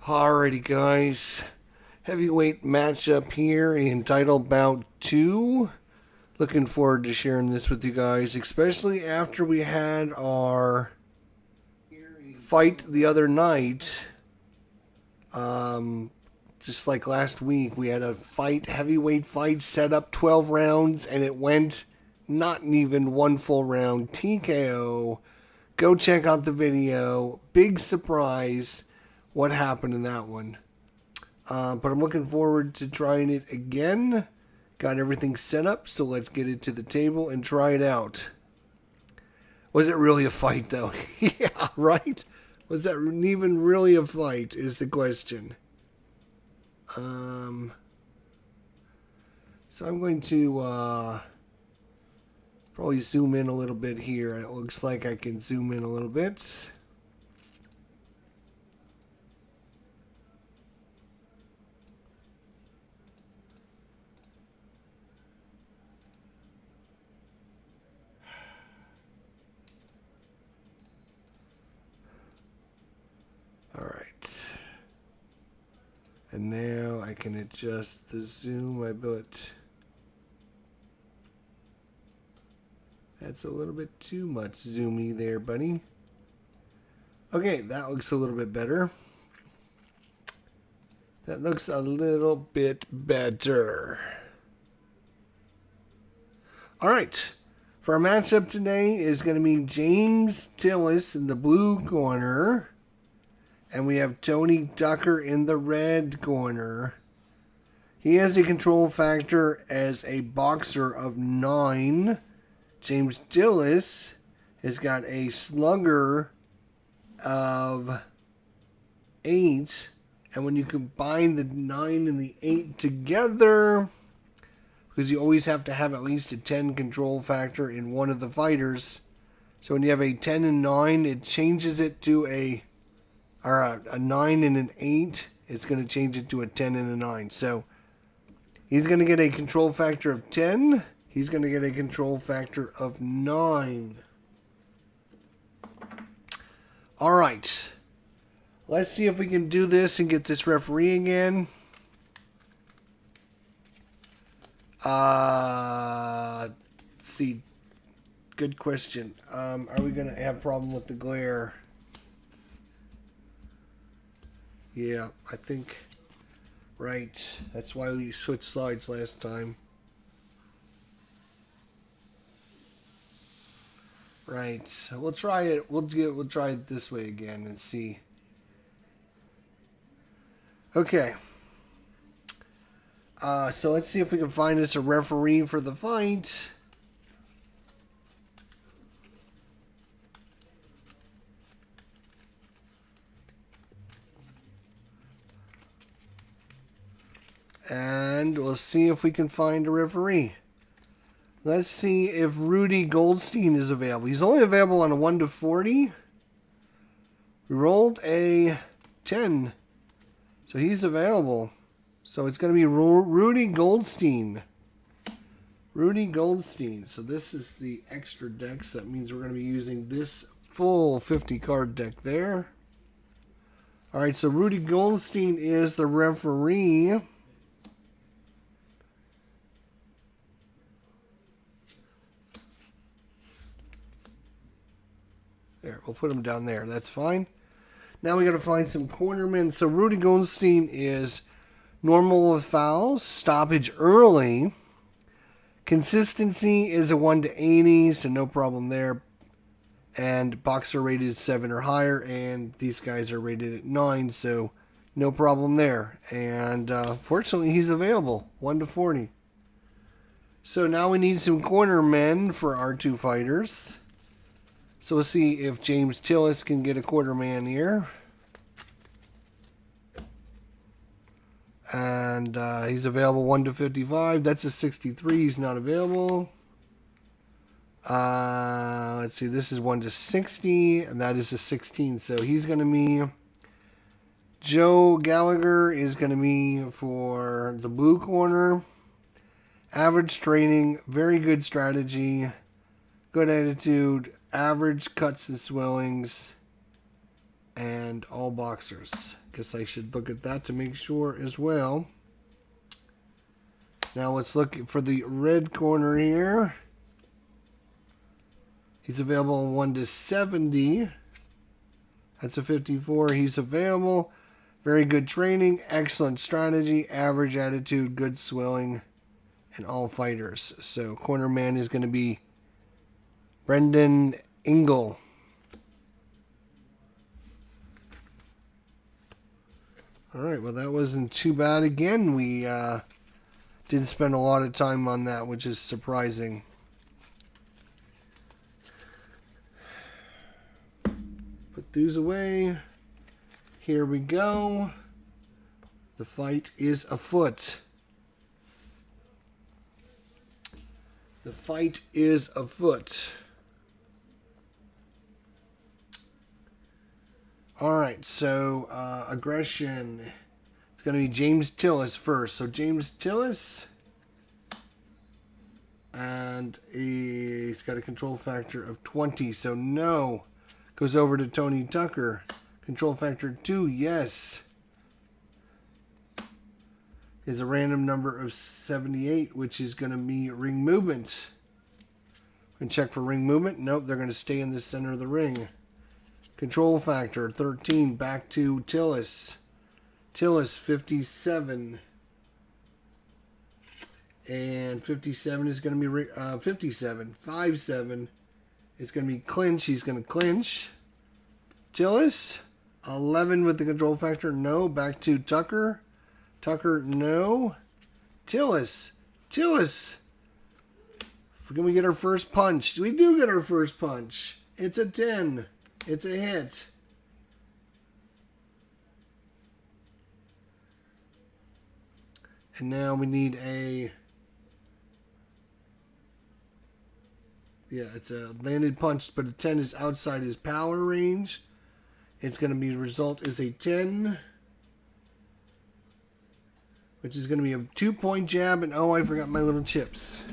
Alrighty, guys. Heavyweight matchup here in title bout 2. Looking forward to sharing this with you guys, especially after we had our fight the other night. Just like last week, we had a heavyweight fight, set up 12 rounds, and it went not even one full round. TKO. Go check out the video. Big surprise what happened in that one. But I'm looking forward to trying it again. Got everything set up, so let's get it to the table and try it out. Was it really a fight, though? Yeah, right? Was that even really a fight, is the question. So I'm going to probably zoom in a little bit here. It looks like I can zoom in a little bit. And now I can adjust the zoom a bit. That's a little bit too much zoomy there, buddy. Okay, that looks a little bit better. That looks a little bit better. All right. For our matchup today is going to be James Tillis in the blue corner. And we have Tony Tucker in the red corner. He has a control factor as a boxer of 9. James Tillis has got a slugger of 8. And when you combine the 9 and the 8 together, because you always have to have at least a 10 control factor in one of the fighters. So when you have a 10 and 9, it changes it to a 9 and an 8, it's going to change it to a 10 and a 9. So he's going to get a control factor of 10. He's going to get a control factor of 9. All right. Let's see if we can do this and get this referee again. Let's see. Good question. Are we going to have a problem with the glare? Yeah, I think, right. That's why we switched slides last time. Right. We'll try it. We'll try it this way again and see. Okay. So let's see if we can find us a referee for the fight. And we'll see if we can find a referee. Let's see if Rudy Goldstein is available. He's only available on a 1 to 40. We rolled a 10. So he's available. So it's going to be Rudy Goldstein. Rudy Goldstein. So this is the extra deck. So that means we're going to be using this full 50 card deck there. All right, so Rudy Goldstein is the referee. There, we'll put him down there. That's fine. Now we got to find some cornermen. So Rudy Goldstein is normal with fouls, stoppage early. Consistency is a 1 to 80, so no problem there. And boxer rated 7 or higher, and these guys are rated at 9, so no problem there. And fortunately, he's available, 1 to 40. So now we need some cornermen for our two fighters. So we'll see if James Tillis can get a quarter man here. And he's available 1 to 55. That's a 63. He's not available. Let's see. This is 1 to 60. And that is a 16. So he's going to be... Joe Gallagher is going to be for the blue corner. Average training. Very good strategy. Good attitude. Average cuts and swellings, and all boxers. Guess I should look at that to make sure as well. Now let's look for the red corner here. He's available in 1 to 70. That's a 54. He's available. Very good training, excellent strategy, average attitude, good swelling, and all fighters. So corner man is going to be Brendan Ingle. All right, well, that wasn't too bad. Again, we didn't spend a lot of time on that, which is surprising. Put these away. Here we go. The fight is afoot. The fight is afoot. All right, so aggression. It's going to be James Tillis first. So James Tillis, and he's got a control factor of 20. So no, goes over to Tony Tucker. Control factor 2, yes. Is a random number of 78, which is going to be ring movement. And check for ring movement. Nope, they're going to stay in the center of the ring. Control factor 13, back to Tillis. Tillis 57. And 57 is going to be 57. 5-7 is going to be clinch. He's going to clinch. Tillis 11 with the control factor, no. Back to Tucker. Tucker, no. Tillis. Tillis. Can we get our first punch? We do get our first punch. It's a 10. It's a hit. And now we need a... Yeah, it's a landed punch, but a 10 is outside his power range. It's going to be, result is a 10. Which is going to be a 2-point jab. And oh, I forgot my little chips.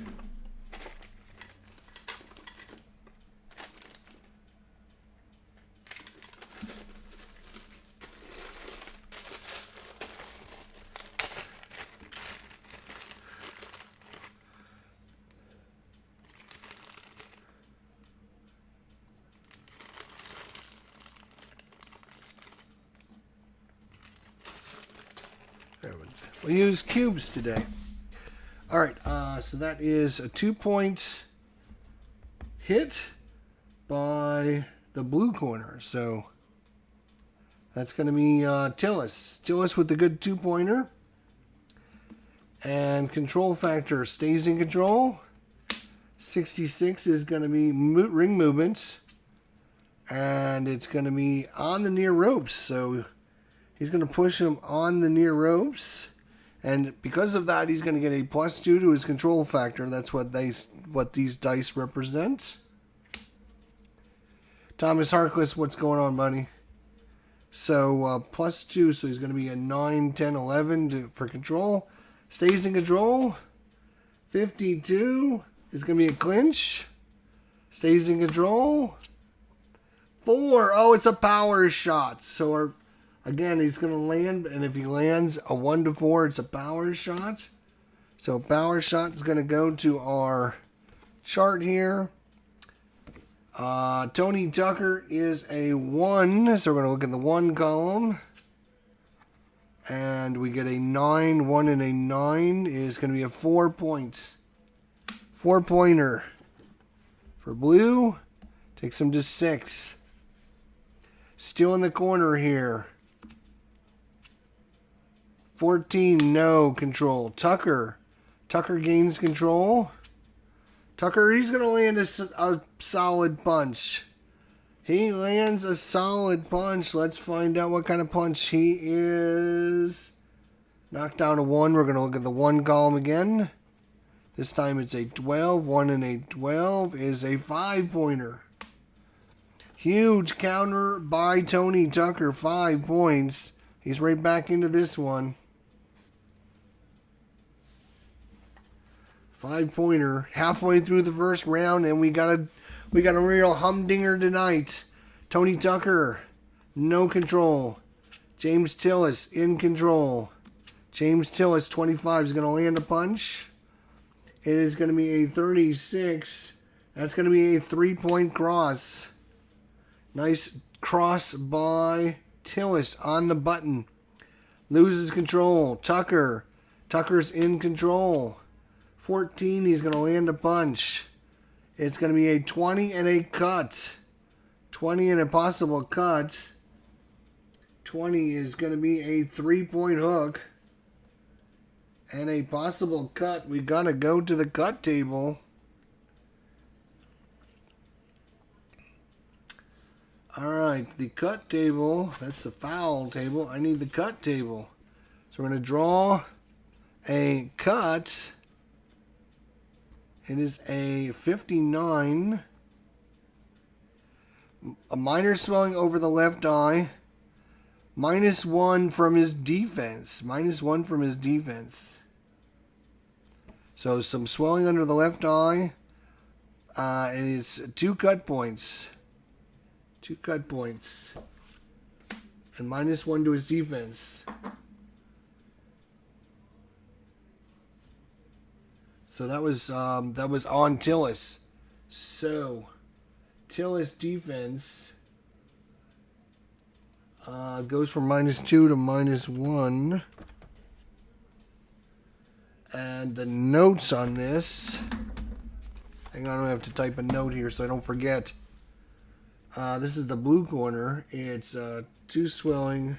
We'll use cubes today. All right, so that is a 2-point hit by the blue corner. So that's going to be Tillis. Tillis with the good 2-pointer. And control factor stays in control. 66 is going to be ring movement. And it's going to be on the near ropes. So he's going to push him on the near ropes. And because of that, he's going to get a +2 to his control factor. That's what these dice represent. Thomas Harkless, what's going on, buddy? So +2, so he's going to be a 9, 10, 11 for control. Stays in control. 52 is going to be a clinch. Stays in control. 4, oh, it's a power shot. So again, he's going to land, and if he lands a 1 to 4, it's a power shot. So power shot is going to go to our chart here. Tony Tucker is a 1, so we're going to look in the 1 column. And we get a 9, 1 and a 9 is going to be a 4 points. 4-pointer for blue. Takes him to 6. Still in the corner here. 14, no control. Tucker gains control. Tucker, he's going to land a solid punch. He lands a solid punch. Let's find out what kind of punch he is. Knocked down a 1. We're going to look at the 1 column again. This time it's a 12. 1 and a 12 is a 5-pointer. Huge counter by Tony Tucker. 5 points. He's right back into this one. 5-pointer. Halfway through the first round, and we got a real humdinger tonight. Tony Tucker, no control. James Tillis in control. James Tillis, 25, is going to land a punch. It is going to be a 36. That's going to be a 3-point cross. Nice cross by Tillis on the button. Loses control. Tucker. Tucker's in control. 14, he's going to land a punch. It's going to be a 20 and a cut. 20 and a possible cut. 20 is going to be a 3-point hook. And a possible cut. We got to go to the cut table. Alright, the cut table. That's the foul table. I need the cut table. So we're going to draw a cut. It is a 59. A minor swelling over the left eye. -1 from his defense. -1 from his defense. So some swelling under the left eye. It is 2 cut points. 2 cut points. And -1 to his defense. So that was on Tillis. So Tillis defense goes from -2 to -1. And the notes on this. Hang on, I have to type a note here so I don't forget. This is the blue corner. It's 2 swelling.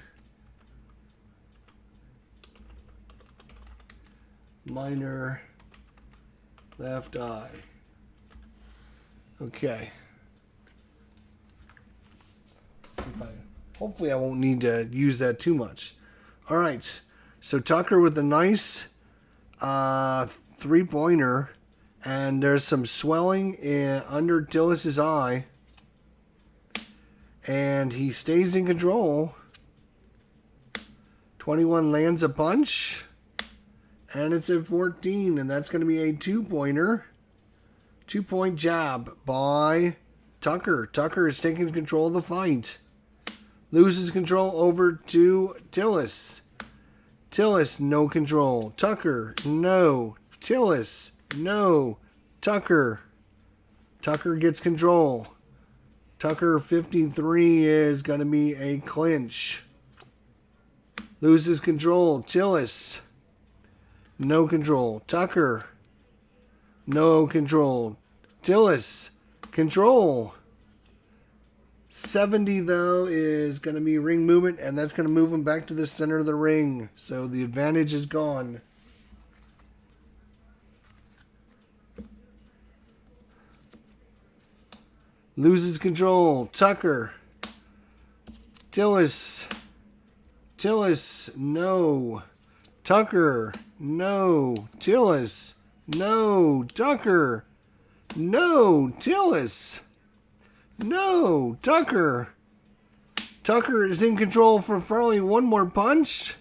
Minor left eye. Okay. Hopefully I won't need to use that too much. All right. So Tucker with a nice 3-pointer. And there's some swelling under Tillis' eye. And he stays in control. 21 lands a punch. And it's at 14, and that's going to be a 2-pointer. 2-point jab by Tucker. Tucker is taking control of the fight. Loses control over to Tillis. Tillis, no control. Tucker, no. Tillis, no. Tucker. Tucker gets control. Tucker, 53, is going to be a clinch. Loses control. Tillis. No control. Tucker. No control. Tillis. Control. 70, though, is going to be ring movement, and that's going to move him back to the center of the ring. So the advantage is gone. Loses control. Tucker. Tillis. Tillis. No. Tucker. No. Tillis. No. Tucker. No. Tillis. No. Tucker. Tucker is in control for probably one more punch.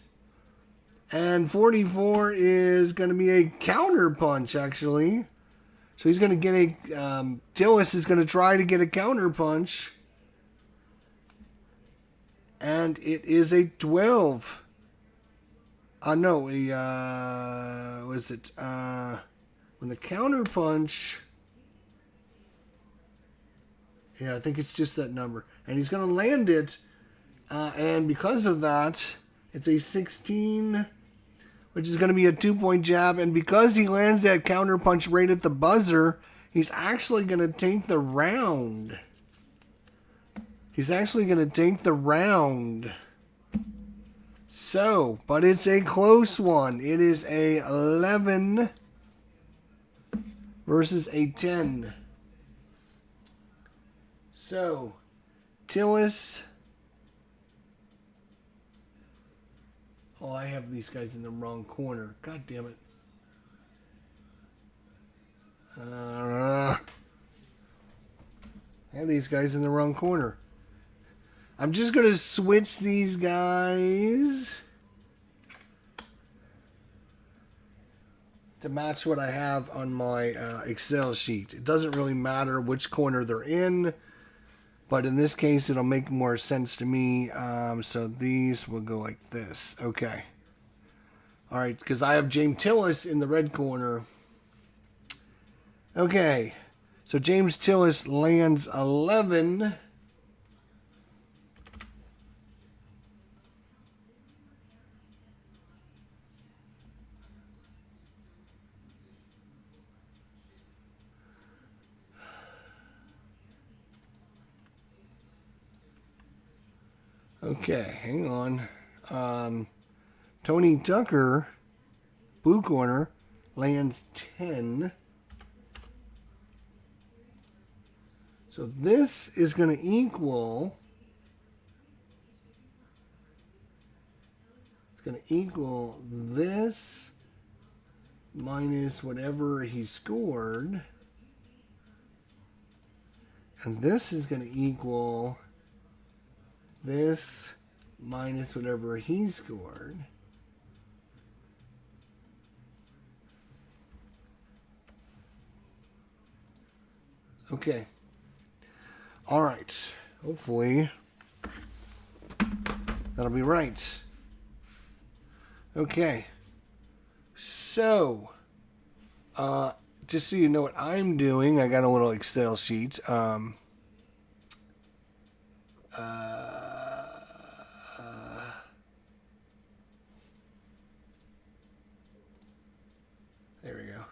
And 44 is going to be a counter punch, actually. So he's going to get a... Tillis is going to try to get a counter punch. And it is a 12. No, was it, when the counter punch, yeah, I think it's just that number, and he's going to land it, and because of that, it's a 16, which is going to be a 2-point jab, and because he lands that counter punch right at the buzzer, he's actually going to take the round. He's actually going to take the round. So, but it's a close one. It is a 11 versus a 10. So, Tillis. Oh, I have these guys in the wrong corner. God damn it. I have these guys in the wrong corner. I'm just going to switch these guys to match what I have on my Excel sheet. It doesn't really matter which corner they're in. But in this case, it'll make more sense to me. So these will go like this. Okay. All right, because I have James Tillis in the red corner. Okay. So James Tillis lands 11. Okay, hang on. Tony Tucker, blue corner, lands 10. So this is going to equal, it's going to equal this minus whatever he scored. And this is going to equal this minus whatever he scored. Okay. All right. Hopefully that'll be right. Okay. So, just so you know what I'm doing, I got a little Excel sheet. There we go.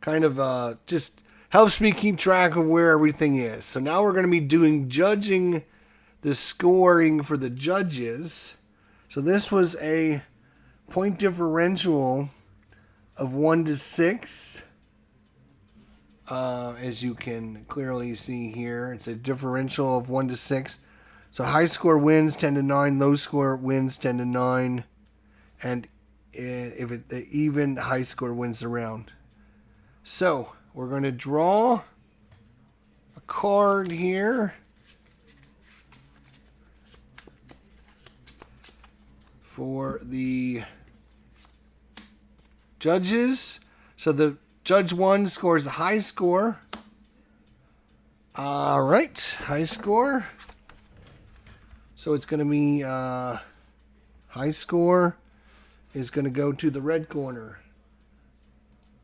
Kind of just helps me keep track of where everything is. So now we're going to be doing judging the scoring for the judges. So this was a point differential of 1 to 6. As you can clearly see here, it's a differential of 1 to 6. So high score wins 10 to 9, low score wins 10 to 9, and if the even, high score wins the round. So we're going to draw a card here for the judges. So the judge 1 scores the high score. All right, high score. So it's going to be high score is going to go to the red corner.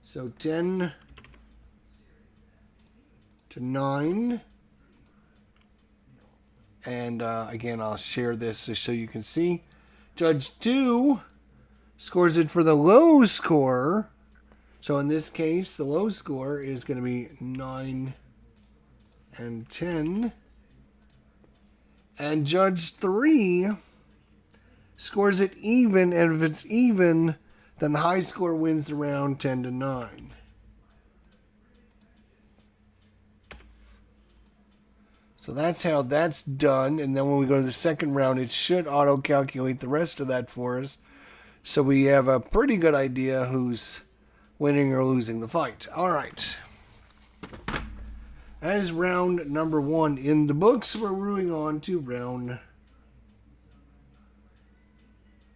So 10 to 9. And again, I'll share this just so you can see. Judge 2 scores it for the low score. So in this case, the low score is going to be 9 and 10. And Judge 3 scores it even, and if it's even, then the high score wins the round 10 to 9. So that's how that's done. And then when we go to the second round, it should auto-calculate the rest of that for us. So we have a pretty good idea who's winning or losing the fight. All right. As round number 1 in the books, we're moving on to round...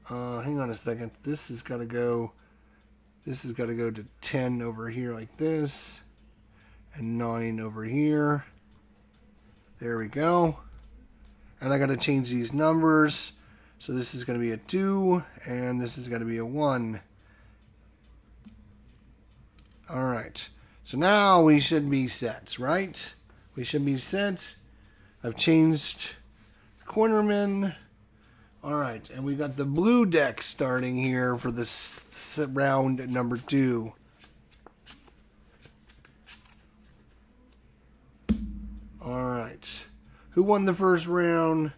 hang on a second. This has got to go to 10 over here like this. And 9 over here. There we go. And I got to change these numbers. So this is going to be a 2, and this is going to be a 1. All right. So now we should be set, right? We should be set. I've changed cornermen. All right. And we got the blue deck starting here for this round number 2. All right. Who won the first round?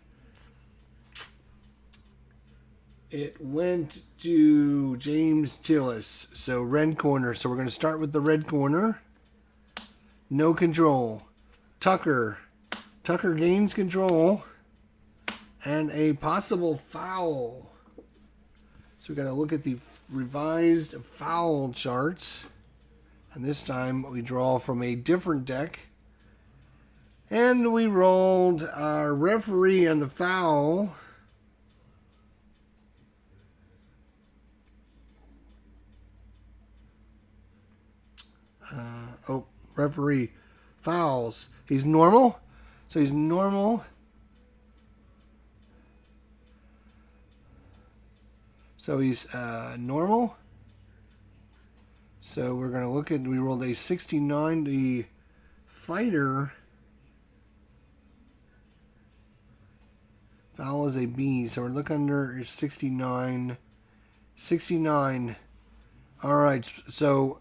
It went to James Tillis. So red corner. So we're going to start with the red corner. No control. Tucker. Tucker gains control. And a possible foul. So we got to look at the revised foul charts. And this time we draw from a different deck. And we rolled our referee and the foul. Referee fouls. He's normal. So he's normal. So he's normal. So we're going to look at, we rolled a 69. The fighter foul is a B. So we're looking under 69. 69. All right. So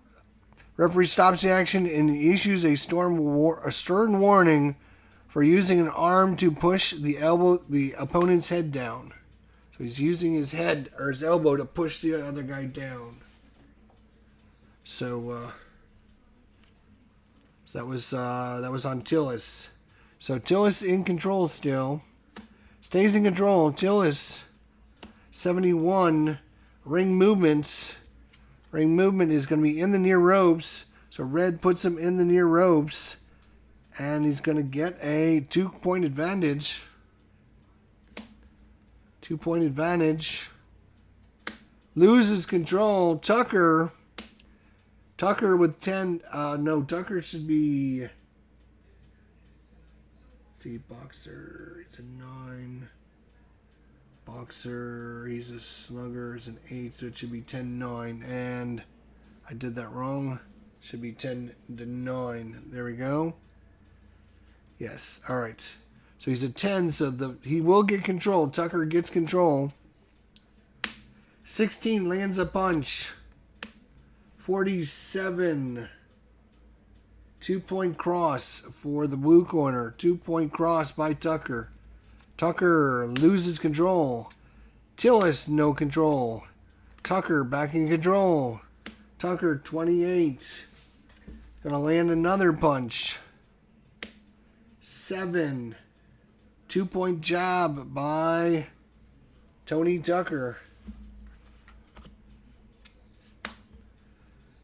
referee stops the action and issues a stern warning for using an arm to push the opponent's head down. So he's using his head or his elbow to push the other guy down. So that was on Tillis. So Tillis in control still. Stays in control. Tillis 71. Ring movement. Ring movement is going to be in the near ropes. So red puts him in the near ropes. And he's going to get a 2-point advantage. 2-point advantage. Loses control. Tucker with 10. No, Tucker should be. Let's see, boxer. It's a 9. Boxer. He's a slugger. It's an 8. So it should be 10-9. And I did that wrong. Should be 10-9. There we go. Yes. All right. So he's a 10. So he will get control. Tucker gets control. 16 lands a punch. 47. 2-point cross for the blue corner. 2-point cross by Tucker. Tucker loses control. Tillis no control. Tucker back in control. Tucker 28. Gonna land another punch. 7. 2-point jab by Tony Tucker.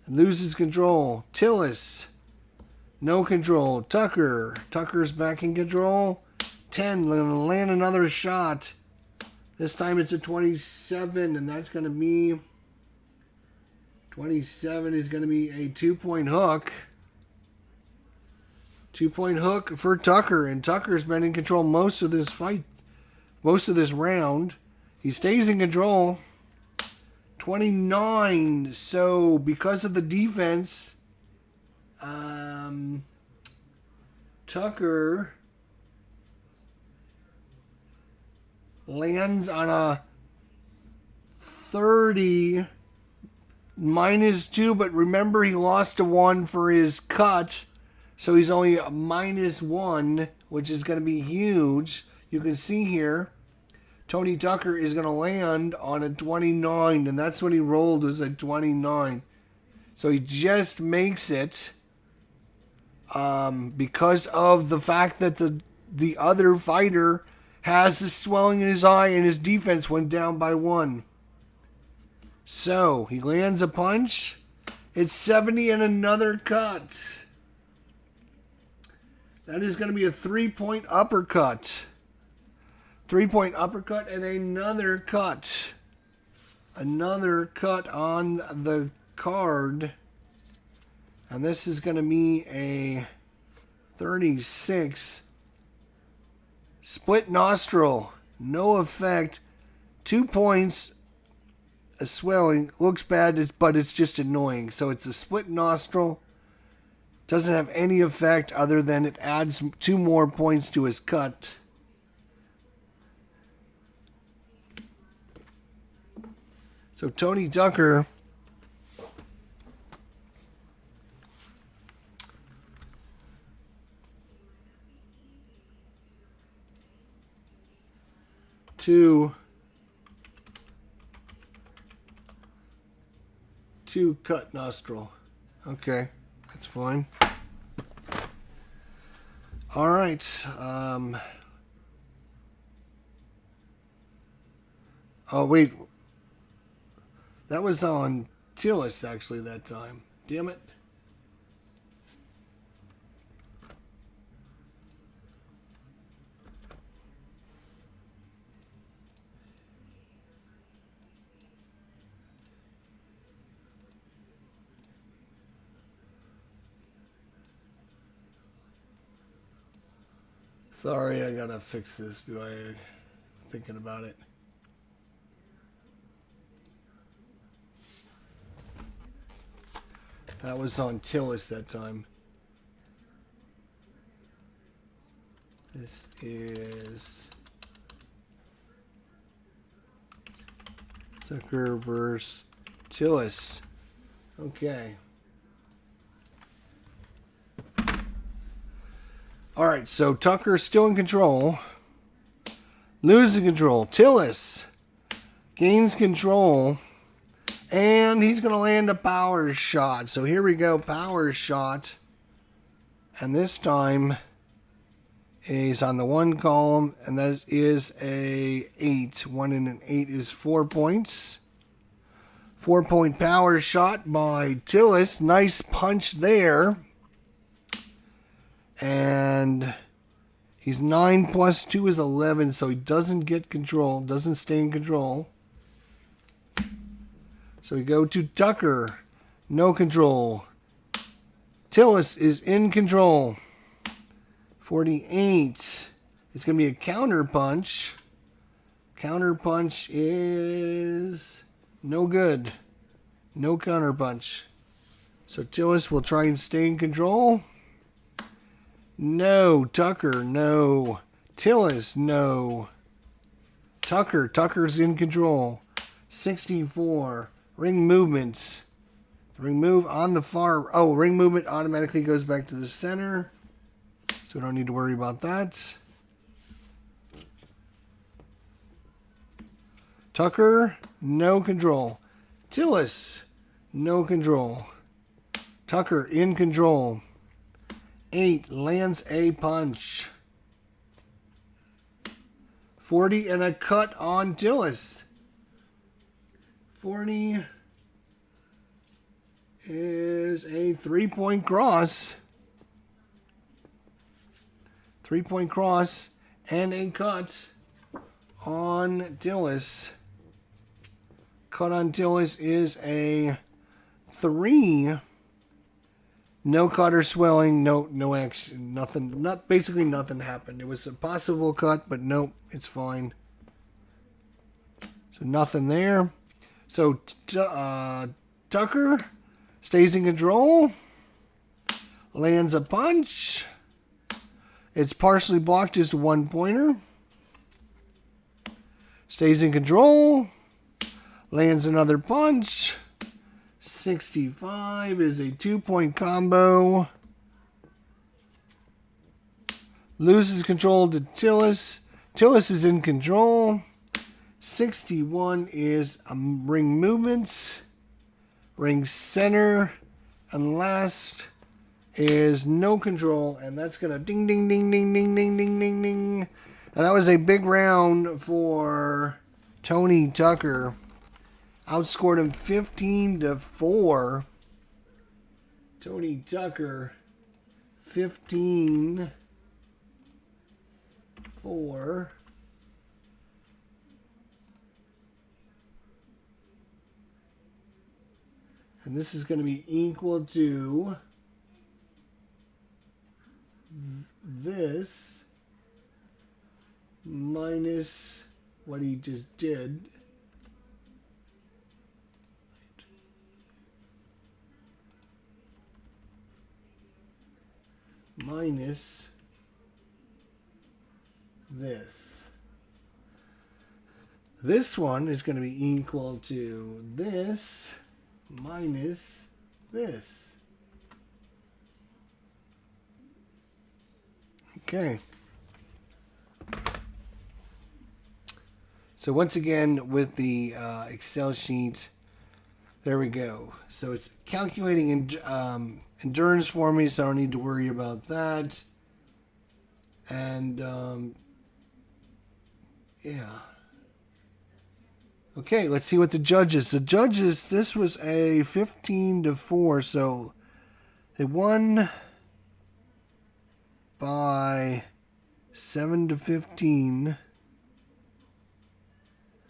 Loses control. Tillis. No control. Tucker's back in control. 10. Gonna land another shot. This time it's a 27, and that's going to be 27 is going to be a 2-point hook. 2-point hook for Tucker, and Tucker's been in control most of this fight, most of this round. He stays in control. 29. So because of the defense, Tucker lands on a 30 -2, but remember he lost a 1 for his cut, so he's only a -1, which is going to be huge. You can see here, Tony Tucker is going to land on a 29, and that's what he rolled, was a 29. So he just makes it because of the fact that the other fighter has the swelling in his eye and his defense went down by 1. So he lands a punch. It's 70 and another cut. That is going to be a 3-point uppercut. 3-point uppercut and another cut. Another cut on the card. And this is going to be a 36. Split nostril. No effect. 2 points. A swelling. Looks bad, but it's just annoying. So it's a split nostril. Doesn't have any effect other than it adds 2 more points to his cut. So Tony Tucker two cut nostril. Okay, that's fine. All right. Oh wait. That was on Tillis, actually, that time. Damn it. Sorry, I gotta fix this by thinking about it. That was on Tillis that time. This is Tucker versus Tillis. Okay. All right, so Tucker's still in control. Losing control. Tillis gains control. And he's going to land a power shot. So here we go, power shot. And this time is on the 1 column, and that is a 8. 1 and an 8 is 4 points. 4-point power shot by Tillis. Nice punch there. And he's 9 plus 2 is 11, so he doesn't get control, doesn't stay in control. So we go to Tucker. No control. Tillis is in control. 48. It's going to be a counter punch. Counter punch is no good. No counter punch. So Tillis will try and stay in control. No. Tucker, no. Tillis, no. Tucker's in control. 64. Ring movements. Ring move on the far... Oh, ring movement automatically goes back to the center. So we don't need to worry about that. Tucker, no control. Tillis, no control. Tucker, in control. 8, lands a punch. 40 and a cut on Tillis. 40 is a 3-point cross. 3-point cross and a cut on Tillis. Cut on Tillis is a 3. No cut or swelling, no action, nothing, basically nothing happened. It was a possible cut, but nope, it's fine. So nothing there. So Tucker stays in control, lands a punch. It's partially blocked, just a 1-pointer. Stays in control, lands another punch. 65 is a 2-point combo. Loses control to Tillis. Tillis is in control. 61 is ring movements, ring center, and last is no control, and that's gonna ding ding ding ding ding ding ding ding ding. And that was a big round for Tony Tucker. Outscored him 15-4. Tony Tucker 15-4. And this is going to be equal to this minus what he just did. Minus this. This one is going to be equal to this minus this. Okay. So once again with the Excel sheet, there we go. So it's calculating endurance for me, so I don't need to worry about that. And yeah. Okay, let's see what the judges. The judges, this was a 15-4, so they won by 7-15.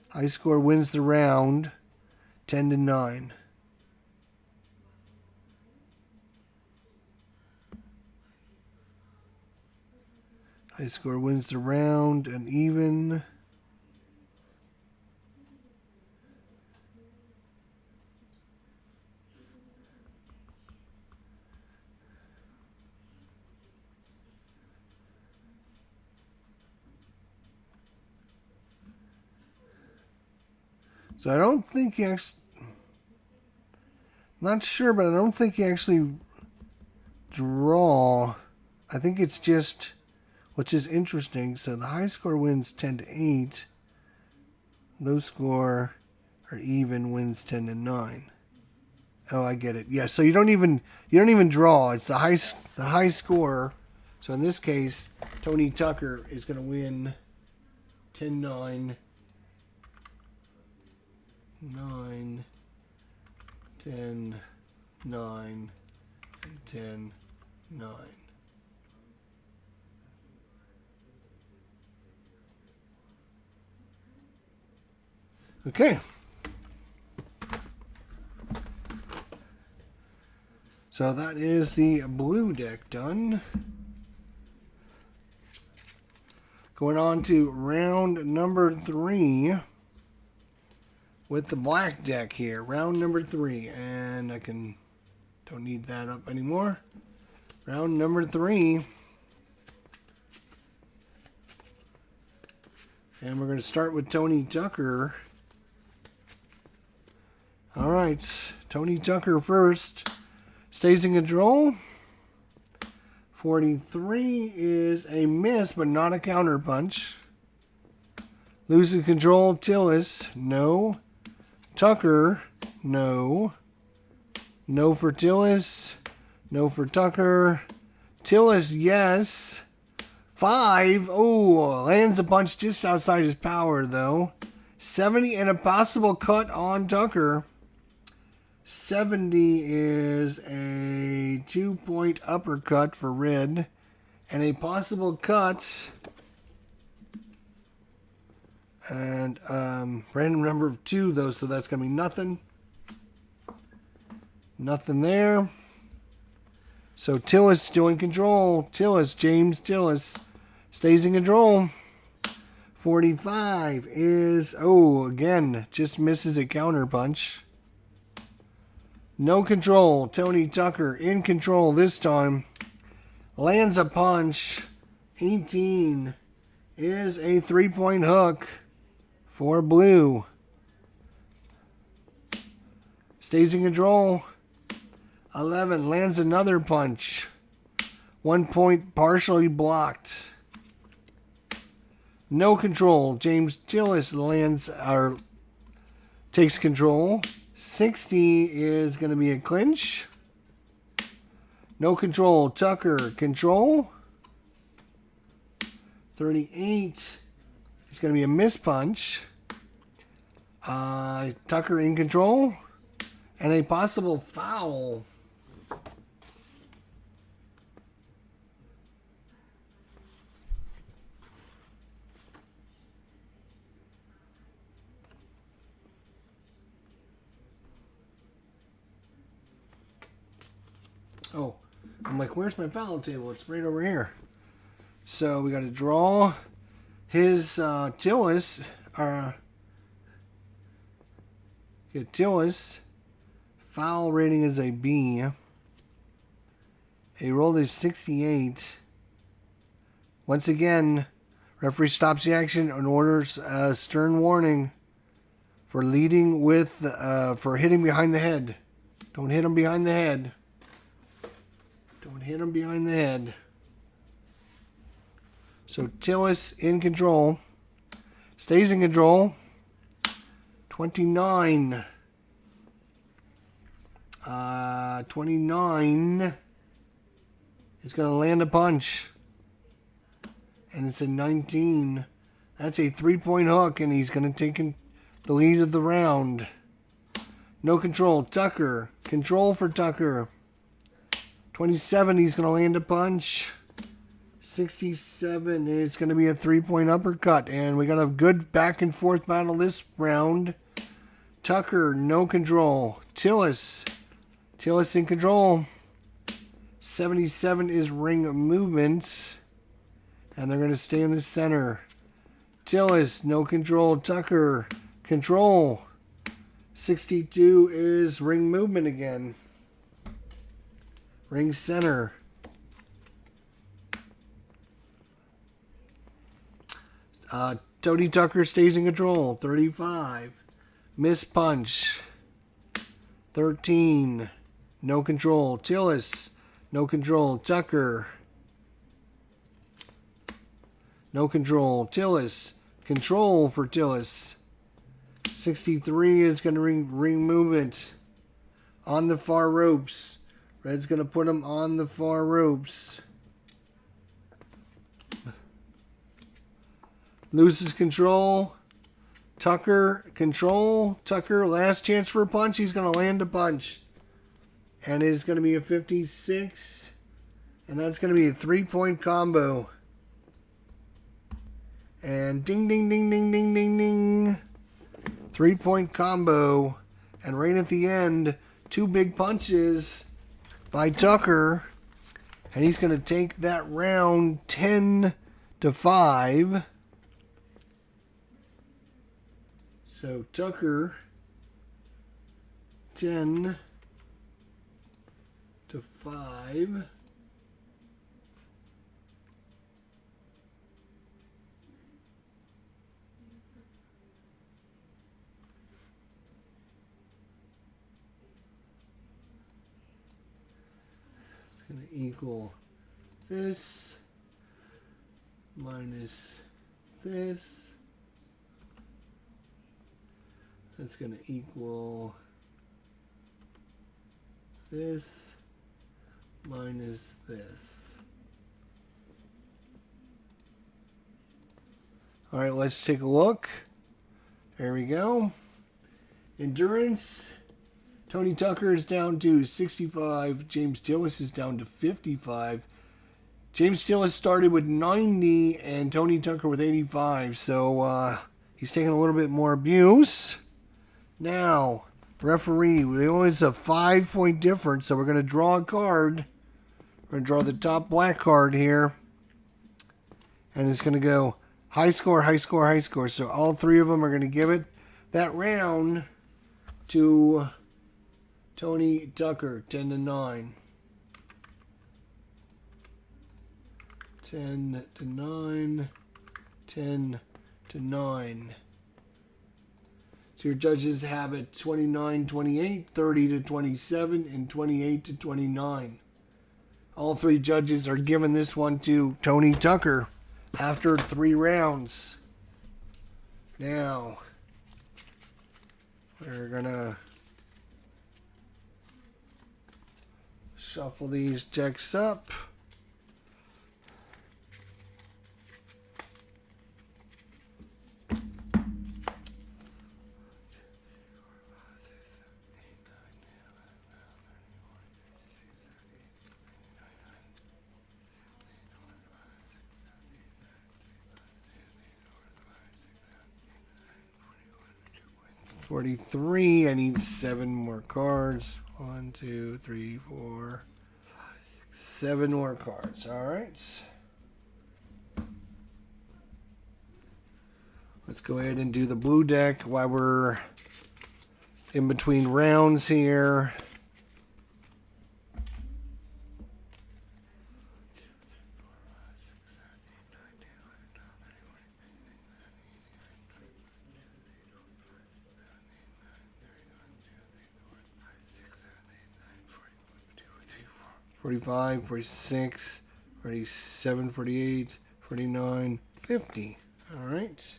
High score wins the round, 10-9. High score wins the round and even. So I don't think he actually. Not sure, but I don't think he actually draw. I think it's just, which is interesting. So the high score wins 10-8. Low score or even wins 10-9. Oh, I get it. Yeah, so you don't even draw. It's the high score. So in this case, Tony Tucker is going to win 10-9, 9, 10, 9, and 10, 9. Okay. So that is the blue deck done. Going on to round number 3 with the black deck here. Round number 3. And I don't need that up anymore. Round number 3. And we're going to start with Tony Tucker. All right, Tony Tucker first. Stays in control. 43 is a miss, but not a counter punch. Losing control, Tillis, no. Tucker, no. No for Tillis. No for Tucker. Tillis, yes. 5, oh, lands a punch just outside his power, though. 70 and a possible cut on Tucker. 70 is a 2-point uppercut for red. And a possible cut. And random number of 2, though, so that's going to be nothing. Nothing there. So Tillis still in control. Tillis, James Tillis, stays in control. 45 is, oh, again, just misses a counter punch. No control. Tony Tucker in control this time. Lands a punch. 18 is a 3-point hook for blue. Stays in control. 11 lands another punch. 1 point partially blocked. No control. James Tillis takes control. 60 is going to be a clinch. No control. Tucker, control. 38 is going to be a miss punch. Tucker in control. And a possible foul. Oh, I'm like, where's my foul table? It's right over here. So we got to draw his Tillis. Tillis. Foul rating is a B. He rolled a 68. Once again, referee stops the action and orders a stern warning for leading with, for hitting behind the head. Don't hit him behind the head. Don't hit him behind the head. So Tillis in control. Stays in control. 29. 29 is going to land a punch. And it's a 19. That's a 3-point hook, and he's going to take the lead of the round. No control. Tucker. Control for Tucker. 27, he's going to land a punch. 67 is going to be a 3-point uppercut. And we got a good back and forth battle this round. Tucker, no control. Tillis in control. 77 is ring movements. And they're going to stay in the center. Tillis, no control. Tucker, control. 62 is ring movement again. Ring center. Tony Tucker stays in control. 35. Miss punch. 13. No control. Tillis, no control. Tucker, no control. Tillis, control for Tillis. 63 is going to ring movement on the far ropes. Red's going to put him on the far ropes. Loses control. Tucker, control. Tucker, last chance for a punch. He's going to land a punch. And it's going to be a 56. And that's going to be a 3-point combo. And ding, ding, ding, ding, ding, ding, ding. 3-point combo. And right at the end, 2 big punches by Tucker. And he's going to take that round 10-5. So Tucker, 10-5. It's going to equal this minus this. That's going to equal this minus this. All right, let's take a look. There we go. Endurance. Tony Tucker is down to 65. James Tillis is down to 55. James Tillis started with 90 and Tony Tucker with 85. So he's taking a little bit more abuse. Now, referee, it's a 5-point difference, so we're going to draw a card. We're going to draw the top black card here. And it's going to go high score, high score, high score. So all 3 of them are going to give it that round to Tony Tucker, 10-9. 10-9. 10-9. So your judges have it 29-28, 30-27, and 28-29. All 3 judges are giving this one to Tony Tucker after 3 rounds. Now, we're going to shuffle these decks up. $43. I need 7 more cards. 1, 2, 3, 4, 5, 6, 7 more cards. All right. Let's go ahead and do the blue deck while we're in between rounds here. $45, $46, $47, $48, $49, $50. All right.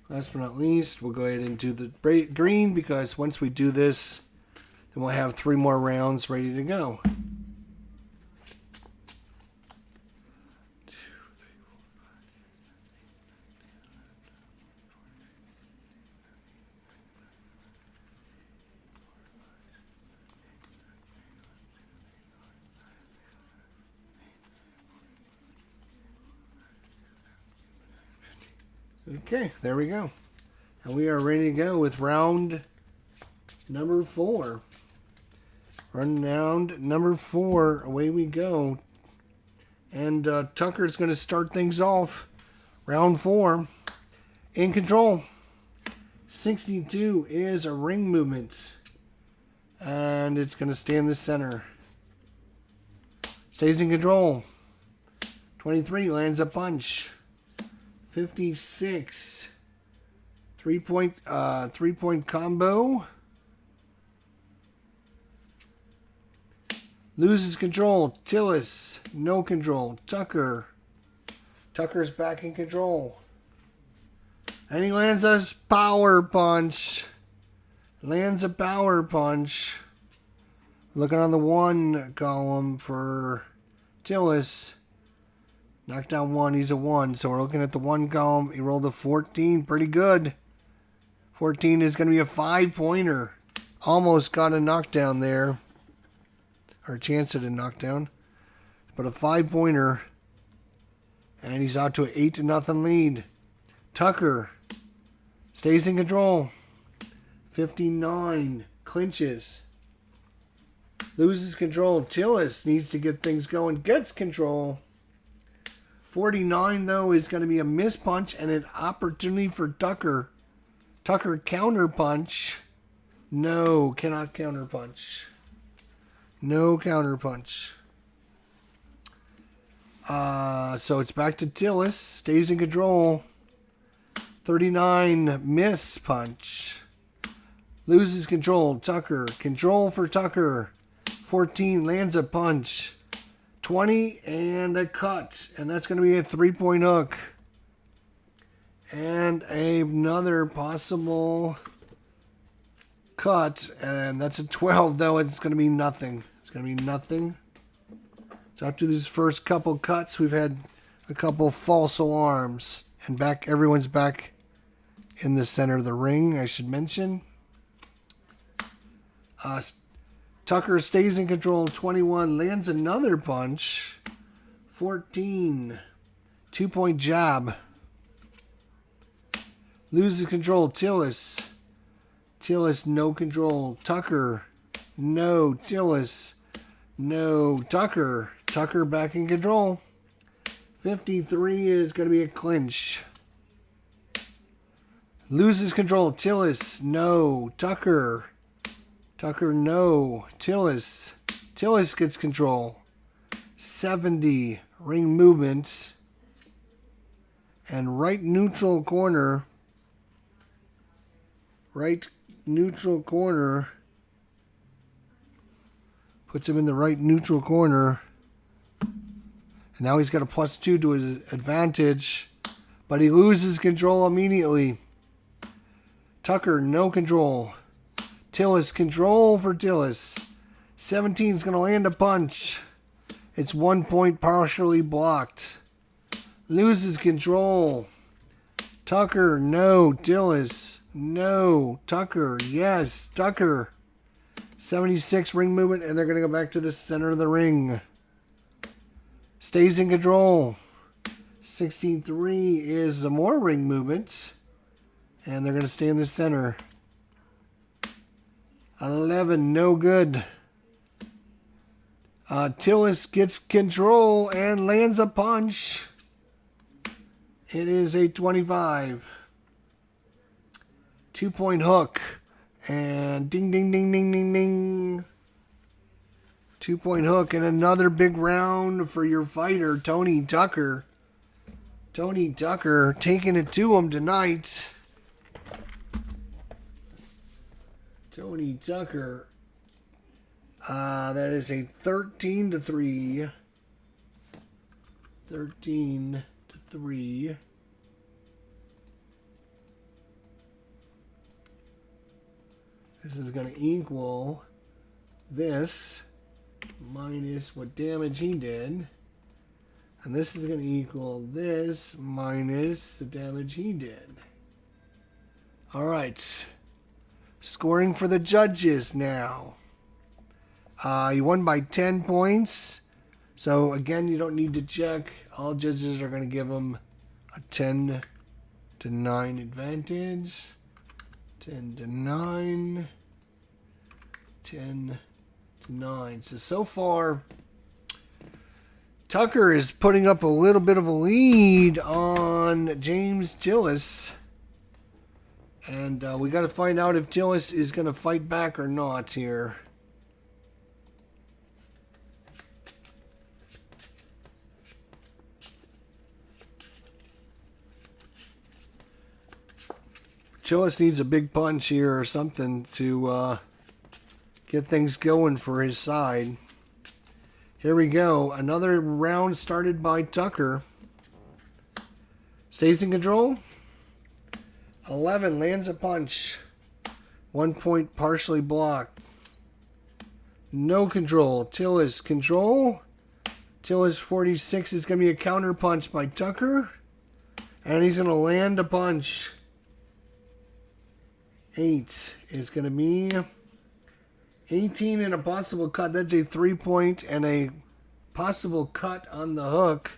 Last but not least, we'll go ahead and do the green, because once we do this, then we'll have 3 more rounds ready to go. Okay, there we go. And we are ready to go with round number 4. Round number 4. Away we go. And Tucker's going to start things off. Round 4. In control. 62 is a ring movement. And it's going to stay in the center. Stays in control. 23 lands a punch. 56. Three-point combo. Loses control. Tillis. No control. Tucker. Tucker's back in control. And he lands a power punch. Lands a power punch. Looking on the 1 column for Tillis. Knocked down 1. He's a 1. So we're looking at the 1 column. He rolled a 14. Pretty good. 14 is going to be a 5-pointer. Almost got a knockdown there. Or a chance at a knockdown. But a 5-pointer. And he's out to an 8-0 lead. Tucker stays in control. 59 clinches. Loses control. Tillis needs to get things going. Gets control. 49, though, is going to be a miss punch and an opportunity for Tucker. Tucker counter punch. No, cannot counter punch. No counter punch. So it's back to Tillis. Stays in control. 39, miss punch. Loses control. Tucker. Control for Tucker. 14, lands a punch. 20, and a cut. And that's going to be a 3-point hook. And another possible cut. And that's a 12, though. It's going to be nothing. It's going to be nothing. So after these first couple cuts, we've had a couple false alarms. And back, everyone's back in the center of the ring, I should mention. Tucker stays in control. 21, lands another punch. 14, 2-point jab. Loses control. Tillis. Tillis, no control. Tucker, no. Tillis, no. Tucker. Tucker back in control. 53 is going to be a clinch. Loses control. Tillis, no. Tucker. Tucker, no. Tillis. Tillis gets control. 70. Ring movement. And right neutral corner. Right neutral corner. Puts him in the right neutral corner. And now he's got a +2 to his advantage. But he loses control immediately. Tucker, no control. Tillis, control for Tillis. 17 is going to land a punch. It's 1 point partially blocked. Loses control. Tucker, no. Tillis, no. Tucker, yes. Tucker. 76 ring movement, and they're going to go back to the center of the ring. Stays in control. 63 is a more ring movement, and they're going to stay in the center. 11, no good. Tillis gets control and lands a punch. It is a 25. 2-point hook. And ding, ding, ding, ding, ding, ding. 2-point hook and another big round for your fighter, Tony Tucker. Tony Tucker taking it to him tonight. Tony Tucker. That is a 13-3. 13-3. This is going to equal this minus what damage he did. And this is going to equal this minus the damage he did. All right. Scoring for the judges now. You won by 10 points. So, again, you don't need to check. All judges are going to give him a 10-9 advantage. 10-9. 10-9. 9. So far, Tucker is putting up a little bit of a lead on James Tillis. And we got to find out if Tillis is going to fight back or not here. Tillis needs a big punch here or something to get things going for his side. Here we go. Another round started by Tucker. Stays in control. 11 lands a punch. 1 point partially blocked. No control. Tillis control. Tillis 46 is going to be a counter punch by Tucker. And he's going to land a punch. 8 is going to be 18 and a possible cut. That's a 3-point and a possible cut on the hook.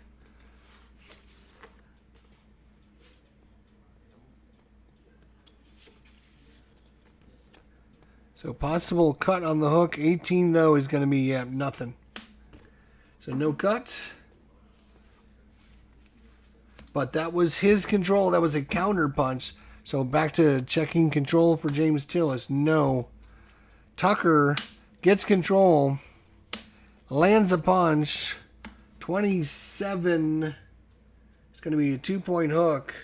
So possible cut on the hook. 18 though is going to be nothing. So no cut. But that was his control. That was a counter punch. So back to checking control for James Tillis. No. Tucker gets control. Lands a punch. 27. It's going to be a 2-point hook.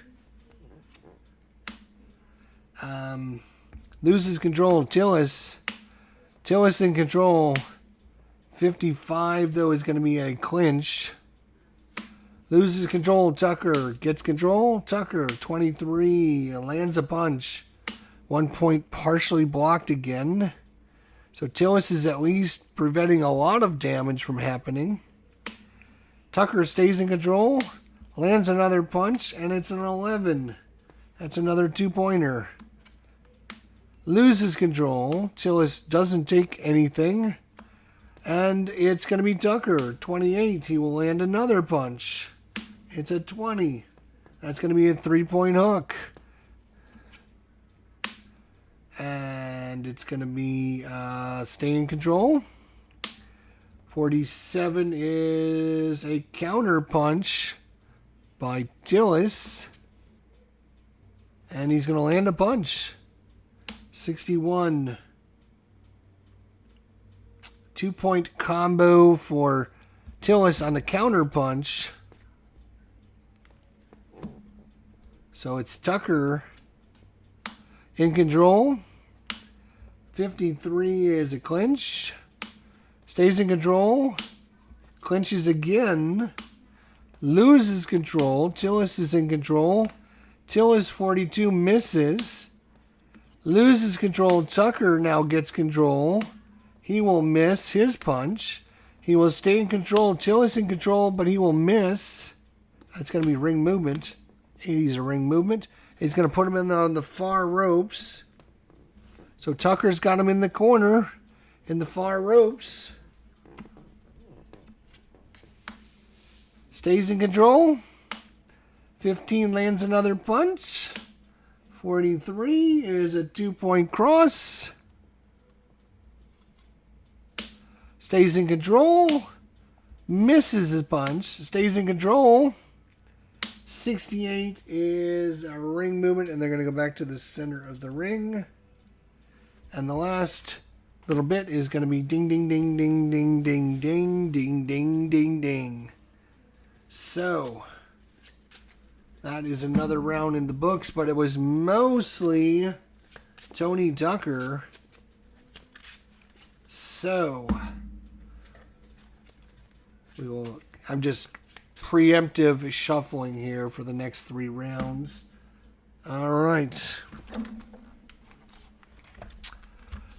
Loses control. Tillis. Tillis in control. 55 though is going to be a clinch. Loses control. Tucker gets control. Tucker 23 lands a punch. 1 point partially blocked again. So Tillis is at least preventing a lot of damage from happening. Tucker stays in control. Lands another punch, and it's an 11. That's another 2-pointer. Loses control. Tillis doesn't take anything. And it's going to be Tucker, 28. He will land another punch. It's a 20. That's going to be a 3-point hook. And it's going to be stay in control. 47 is a counter punch by Tillis. And he's going to land a punch. 61. 2-point combo for Tillis on the counter punch. So it's Tucker in control. 53 is a clinch. Stays in control. Clinches again. Loses control. Tillis is in control. Tillis 42 misses. Loses control. Tucker now gets control. He will miss his punch. He will stay in control. Tillis in control, but he will miss. That's going to be ring movement. 80's a ring movement. He's going to put him in on the far ropes. So Tucker's got him in the corner, in the far ropes. Stays in control. 15 lands another punch. 43 is a 2-point cross. Stays in control. Misses his punch. Stays in control. 68 is a ring movement, and they're going to go back to the center of the ring. And the last little bit is going to be ding, ding, ding, ding, ding, ding, ding, ding, ding, ding, ding. So, that is another round in the books, but it was mostly Tony Tucker. So, I'm just preemptive shuffling here for the next 3 rounds. All right.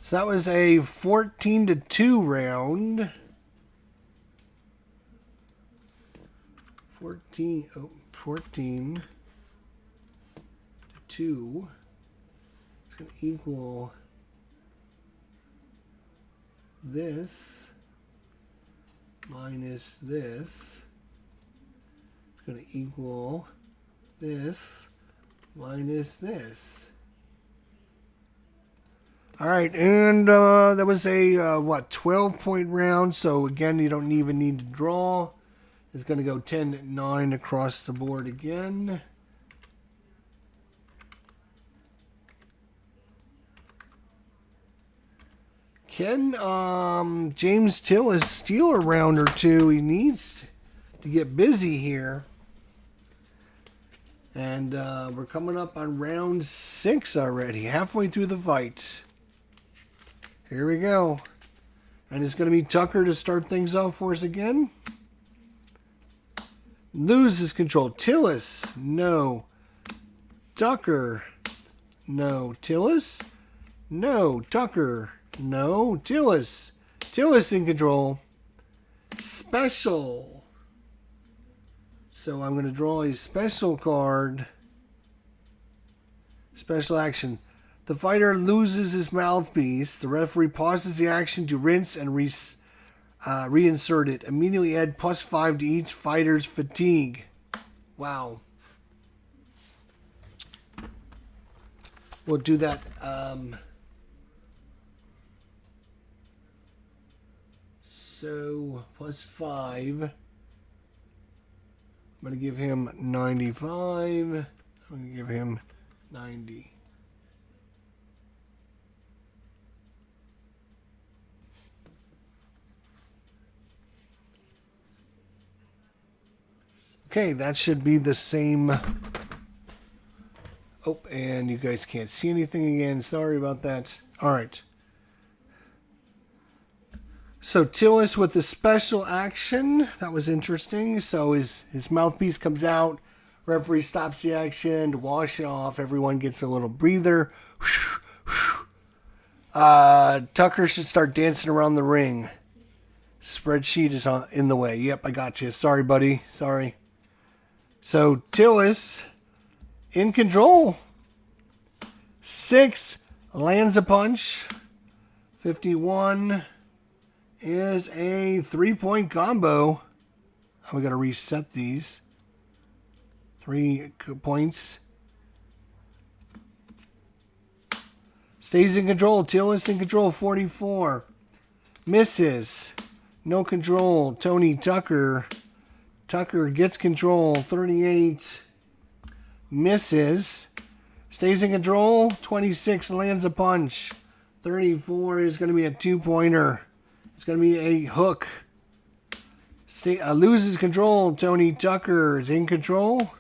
So that was a 14-2 round. 14 to 2. It's going to equal this minus this. It's going to equal this minus this. All right, and that was a, 12-point round. So, again, you don't even need to draw. It's going to go 10-9 across the board again. Can James Tillis steal a round or two? He needs to get busy here. And we're coming up on round 6 already, halfway through the fight. Here we go. And it's going to be Tucker to start things off for us again. Loses control. Tillis, no. Tucker, no. Tillis, no. Tucker, no. Tillis. Tillis in control. Special. So I'm going to draw a special card. Special action. The fighter loses his mouthpiece. The referee pauses the action to rinse and reinsert it. Immediately add +5 to each fighter's fatigue. Wow. We'll do that. So +5. I'm going to give him 95. I'm going to give him 90. Okay, that should be the same. Oh, and you guys can't see anything again. Sorry about that. All right. So Tillis with the special action. That was interesting. So his mouthpiece comes out. Referee stops the action to wash it off. Everyone gets a little breather. Tucker should start dancing around the ring. Spreadsheet is in the way. Yep, I got you. Sorry, buddy. Sorry. So Tillis in control. 6 lands a punch. 51 is a 3-point combo. We got to reset these. 3 points. Stays in control. Tillis in control. 44. Misses. No control. Tony Tucker. Tucker gets control. 38. Misses. Stays in control. 26 lands a punch. 34 is going to be a 2-pointer. It's going to be a hook. Loses control. Tony Tucker is in control.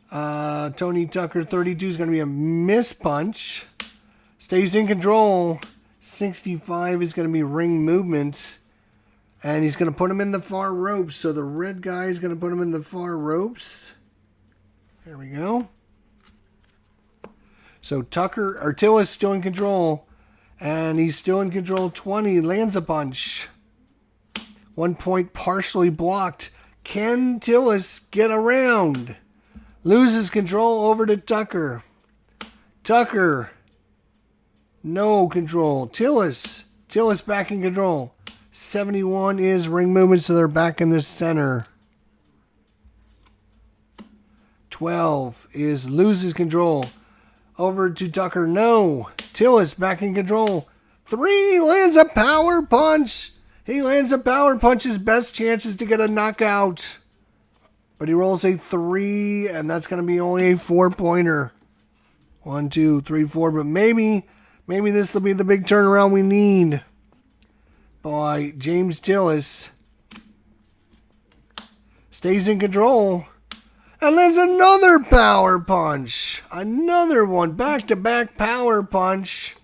Tony Tucker 32 is going to be a miss punch. Stays in control. 65 is going to be ring movement. And he's going to put him in the far ropes. So the red guy is going to put him in the far ropes. There we go. So Tillis still in control. And he's still in control. 20 lands a punch. 1 point partially blocked. Can Tillis get around? Loses control over to Tucker. Tucker. No control. Tillis back in control. 71 is ring movement, so they're back in the center. 12 is loses control. Over to Tucker. No. Tillis back in control. 3 lands a power punch. He lands a power punch. His best chance is to get a knockout. But he rolls a 3, and that's going to be only a 4-pointer. 1, 2, 3, 4. But maybe this will be the big turnaround we need. By James Tillis. Stays in control. And lands another power punch. Another one. Back-to-back power punch.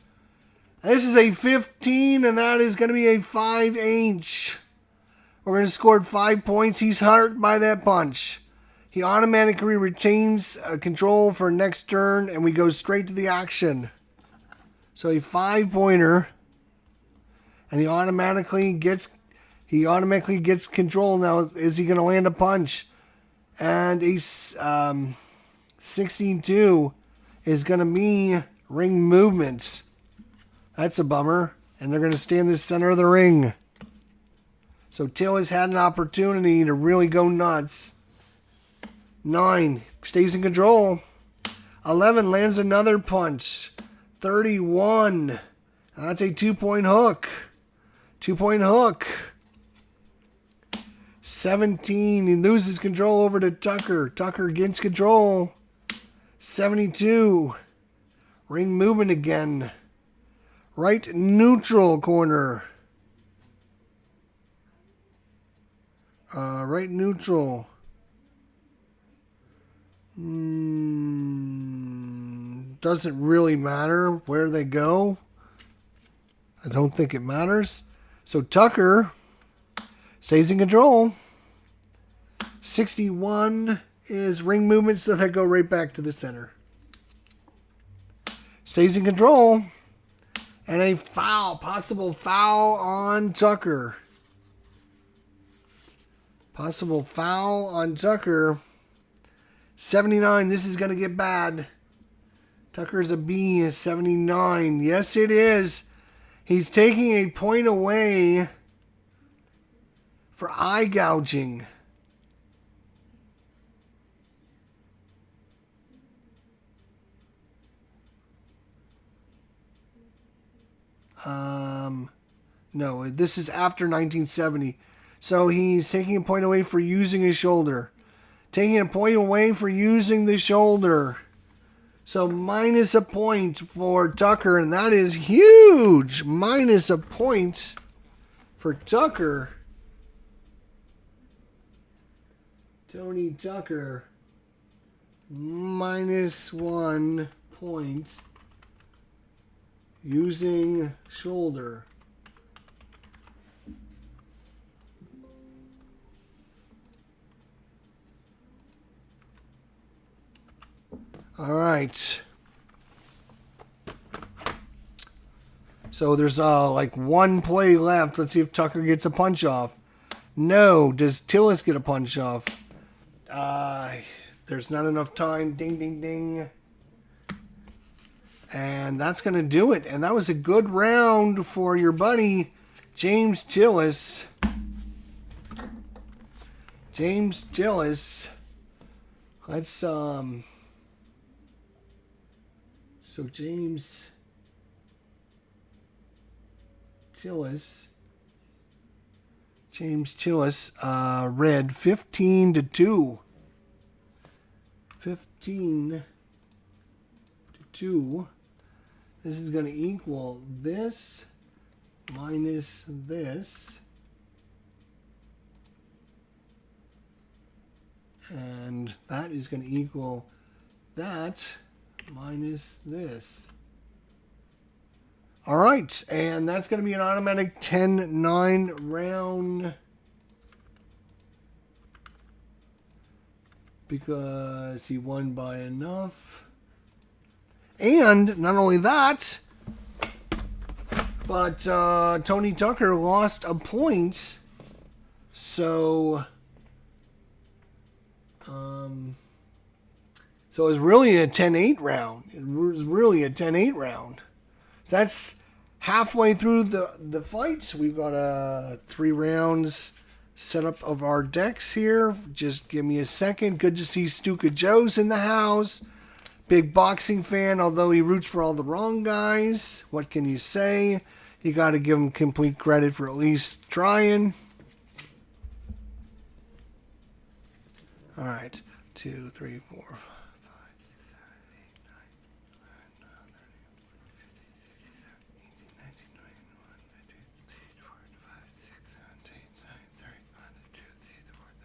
This is a 15, and that is going to be a 5H. We're going to score 5 points. He's hurt by that punch. He automatically retains control for next turn, and we go straight to the action. So a 5-pointer. And he automatically gets control now. Is he going to land a punch? And a 16-2 is going to be ring movement. That's a bummer. And they're going to stay in the center of the ring. So Tillis had an opportunity to really go nuts. 9 stays in control. 11 lands another punch. 31. That's a 2-point hook. 2-point hook. 17. He loses control over to Tucker. Tucker gets control. 72. Ring movement again. Right neutral corner. Right neutral. Doesn't really matter where they go. I don't think it matters. So Tucker stays in control. 61 is ring movement, so they go right back to the center. Stays in control. And a foul, possible foul on Tucker. Possible foul on Tucker. 79, this is going to get bad. Tucker's a B, 79. Yes, it is. He's taking a point away for eye gouging. No, this is after 1970. So he's taking a point away for using his shoulder. Taking a point away for using the shoulder. So minus a point for Tucker, and that is huge. Minus a point for Tucker. Tony Tucker. Minus 1 point. Using shoulder. All right. So there's like one play left. Let's see if Tucker gets a punch off. No. Does Tillis get a punch off? There's not enough time. Ding, ding, ding. And that's going to do it. And that was a good round for your buddy, James Tillis. James Tillis. Let's, So James Tillis. Red 15-2. 15-2. This is going to equal this minus this. And that is going to equal that minus this. All right, and that's going to be an automatic 10-9 round because he won by enough. And not only that, but Tony Tucker lost a point. So it was really a 10-8 round. It was really a 10-8 round. So that's halfway through the fights. We've got 3 rounds set up of our decks here. Just give me a second. Good to see Stuka Joe's in the house. Big boxing fan, although he roots for all the wrong guys. What can you say? You got to give him complete credit for at least trying. All right. 2, 3, 4,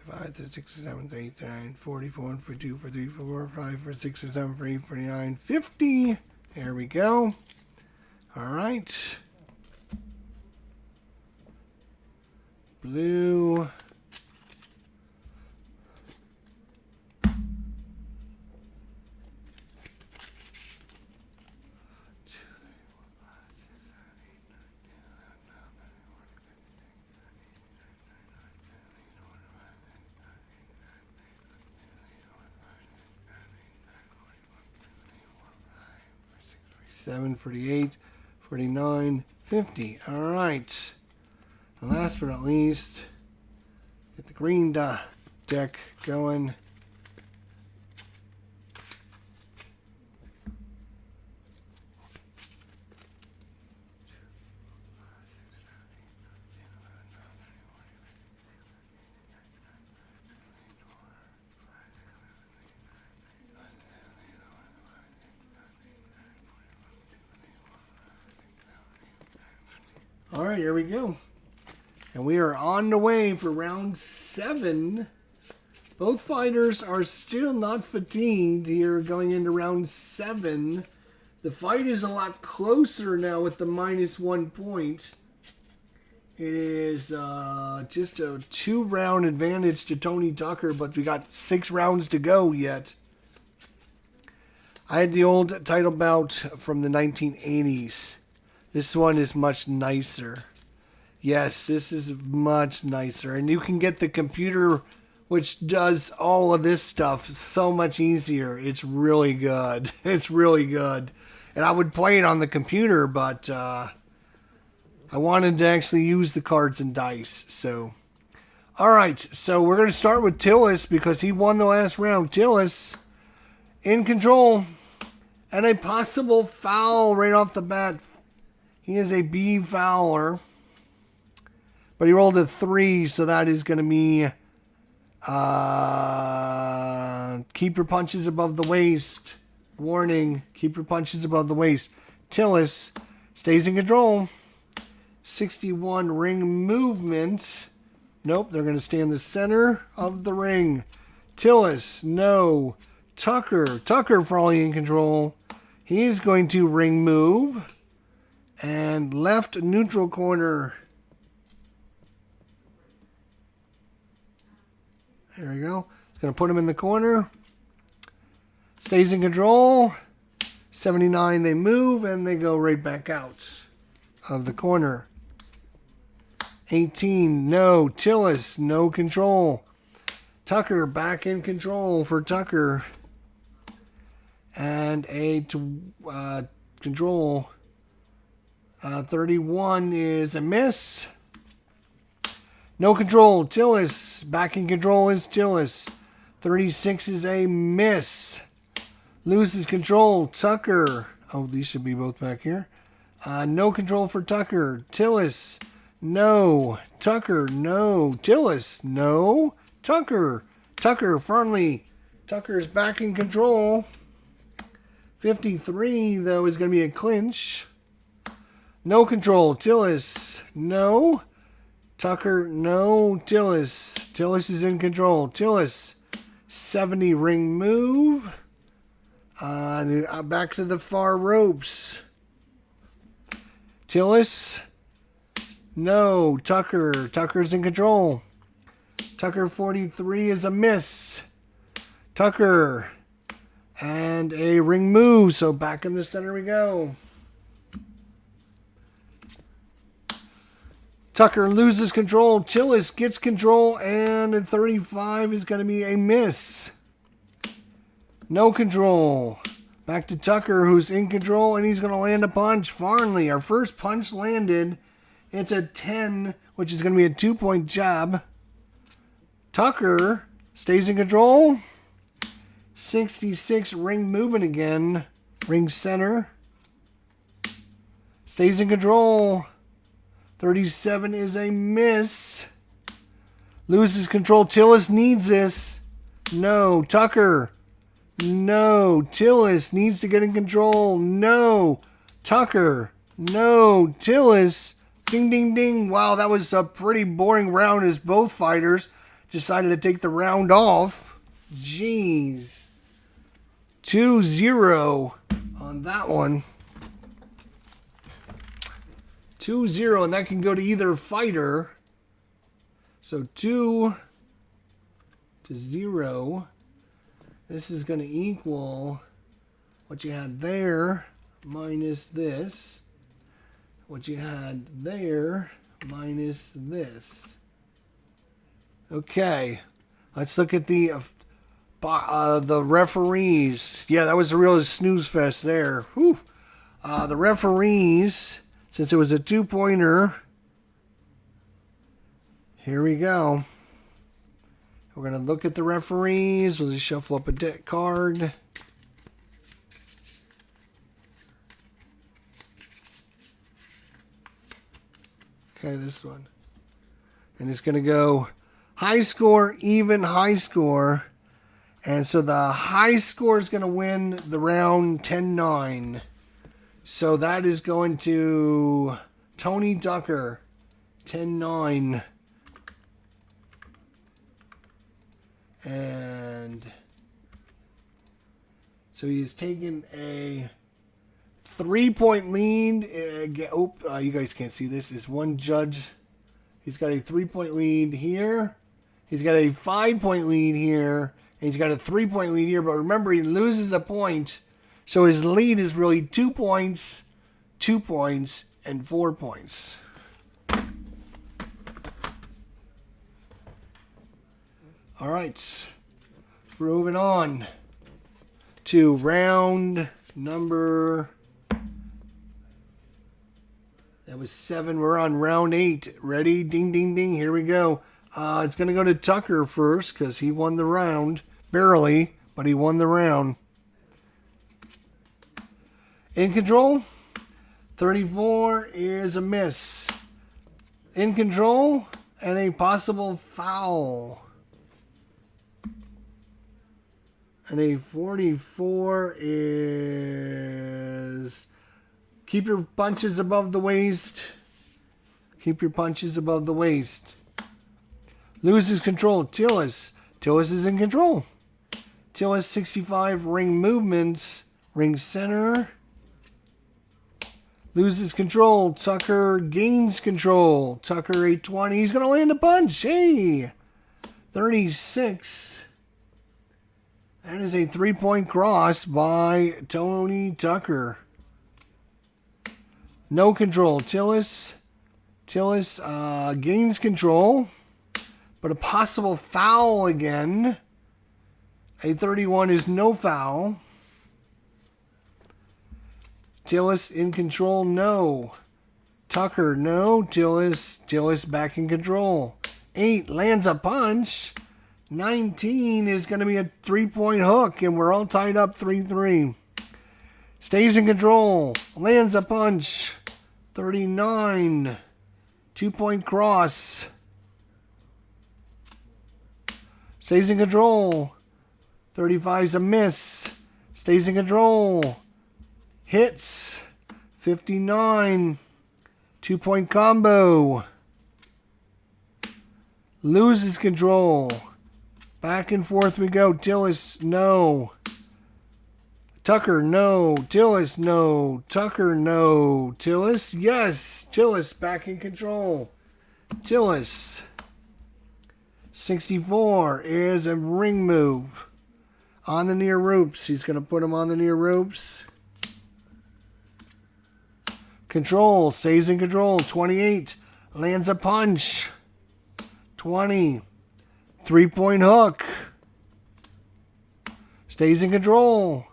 5, 6, 7, 8, 9, 40, 41, 42, 43, 44, 45, 46, 47, 48, 49, 50. There we go. All right. Blue. 48, 49, 50. All right. And last but not least, get the green deck going. right, here we go. And we are on the way for round 7. Both fighters are still not fatigued here going into round 7. The fight is a lot closer now with the -1 point. It is just a 2-round advantage to Tony Tucker, but we got 6 rounds to go yet. I had the old title bout from the 1980s. This one is much nicer. Yes, this is much nicer. And you can get the computer which does all of this stuff so much easier. It's really good. It's really good. And I would play it on the computer, but I wanted to actually use the cards and dice. So, all right. So we're going to start with Tillis because he won the last round. Tillis in control. And a possible foul right off the bat. He is a B fouler. But he rolled a 3, so that is going to be keep your punches above the waist. Warning, keep your punches above the waist. Tillis stays in control. 61 ring movement. Nope, they're going to stay in the center of the ring. Tillis, no. Tucker probably in control. He's going to ring move. And left neutral corner. There we go. It's going to put him in the corner. Stays in control. 79, they move, and they go right back out of the corner. 18, no. Tillis, no control. Tucker, back in control for Tucker. And a control. 31 is a miss. No control. Tillis. Back in control is Tillis. 36 is a miss. Loses control. Tucker. Oh, these should be both back here. No control for Tucker. Tillis. No. Tucker. No. Tillis. No. Tucker. Tucker firmly. Tucker is back in control. 53, though, is going to be a clinch. No control. Tillis. No. Tucker. No. Tillis. Tillis is in control. Tillis. 70 ring move. Back to the far ropes. Tillis. No. Tucker. Tucker's in control. Tucker 43 is a miss. Tucker. And a ring move. So back in the center we go. Tucker loses control. Tillis gets control. And a 35 is going to be a miss. No control. Back to Tucker, who's in control, and he's going to land a punch. Farnley, our first punch landed. It's a 10, which is going to be a 2-point jab. Tucker stays in control. 66 ring movement again. Ring center. Stays in control. 37 is a miss. Loses control. Tillis needs this. No. Tucker. No. Tillis needs to get in control. No. Tucker. No. Tillis. Ding, ding, ding. Wow, that was a pretty boring round as both fighters decided to take the round off. Jeez. 2-0 on that one. 2-0, and that can go to either fighter. So 2-0. This is going to equal what you had there minus this. What you had there minus this. Okay, let's look at the referees. Yeah, that was a real snooze fest there. Whew. The referees, since it was a 2-pointer, here we go. We're going to look at the referees. We'll just shuffle up a deck card. Okay, this one. And it's going to go high score, even, high score. And so the high score is going to win the round 10-9. So that is going to Tony Tucker. 10-9. And so he's taken a 3-point lead. You guys can't see this. Is one judge. He's got a 3-point lead here. He's got a 5-point lead here. And he's got a 3-point lead here. But remember, he loses a point. So his lead is really 2 points, 2 points, and 4 points. All right. Moving on to round number... That was 7. We're on round 8. Ready? Ding, ding, ding. Here we go. It's going to go to Tucker first because he won the round. Barely, but he won the round. In control. 34 is a miss. In control and a possible foul. And a 44 is... Keep your punches above the waist. Keep your punches above the waist. Loses control. Tillis. Tillis is in control. Tillis 65 ring movement. Ring center. Loses control. Tucker gains control. Tucker 820. He's going to land a punch. Hey! 36. That is a 3-point cross by Tony Tucker. No control. Tillis gains control. But a possible foul again. A 31 is no foul. Tillis in control, no. Tucker, no. Tillis back in control. 8 lands a punch. 19 is going to be a 3-point hook, and we're all tied up 3-3. Stays in control. Lands a punch. 39. 2-point cross. Stays in control. 35 is a miss. Stays in control. Hits. 59. 2-point combo. Loses control. Back and forth we go. Tillis, no. Tucker, no. Tillis, no. Tucker, no. Tillis, yes. Tillis back in control. Tillis. 64 is a ring move. On the near ropes. He's going to put him on the near ropes. Control. Stays in control. 28. Lands a punch. 20. 3-point hook. Stays in control.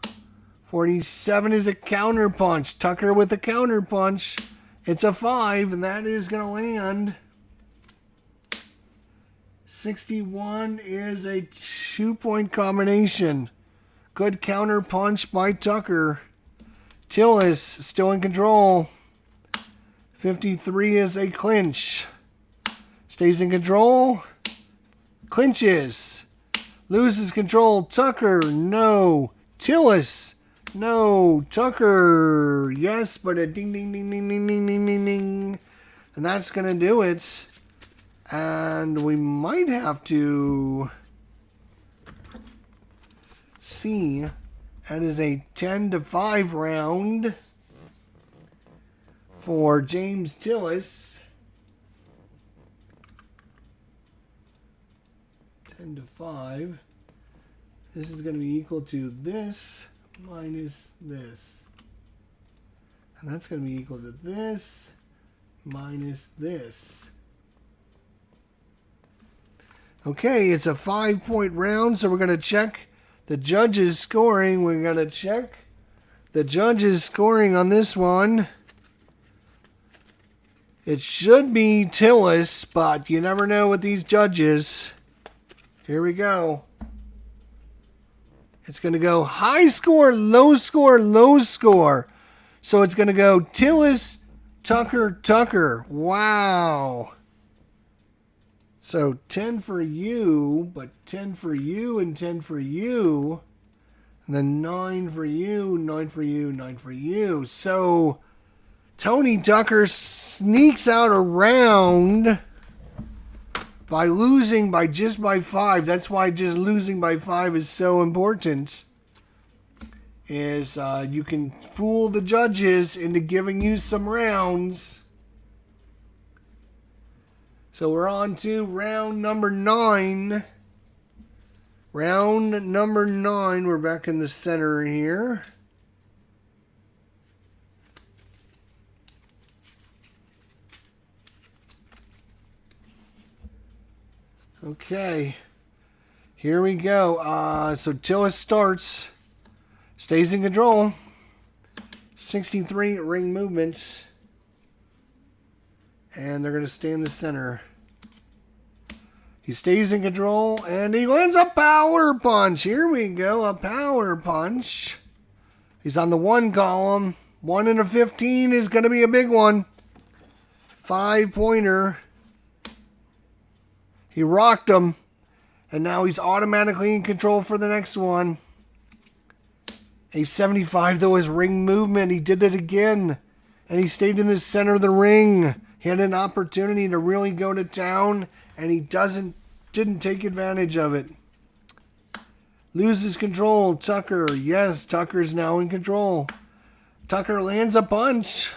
47 is a counter punch. Tucker with a counter punch. It's a 5, and that is going to land. 61 is a 2-point combination. Good counter punch by Tucker. Tillis still in control. 53 is a clinch. Stays in control. Clinches. Loses control. Tucker, no. Tillis, no. Tucker, yes, but a ding, ding, ding, ding, ding, ding, ding, ding, ding. And that's going to do it. And we might have to see. That is a 10-5 round for James Tillis. 10-5. This is going to be equal to this minus this. And that's going to be equal to this minus this. Okay, it's a 5-point round, so we're going to check the judges' scoring. We're going to check the judges' scoring on this one. It should be Tillis, but you never know with these judges. Here we go. It's going to go high score, low score, low score. So it's going to go Tillis, Tucker, Tucker. Wow. So 10 for you, but 10 for you and 10 for you. And then 9 for you, 9 for you, 9 for you. So Tony Tucker sneaks out a round by losing by 5. That's why just losing by 5 is so important. Is you can fool the judges into giving you some rounds. So we're on to round number 9. Round number 9. We're back in the center here. Okay. Here we go. So Tillis starts. Stays in control. 63 ring movements. And they're going to stay in the center. He stays in control, and he lands a power punch. Here we go, a power punch. He's on the 1 column. 1 and a 15 is going to be a big one. 5-pointer. He rocked him, and now he's automatically in control for the next one. A 75, though, is ring movement. He did it again, and he stayed in the center of the ring. He had an opportunity to really go to town, and he didn't take advantage of it. Loses control. Tucker. Yes, Tucker's now in control. Tucker lands a punch.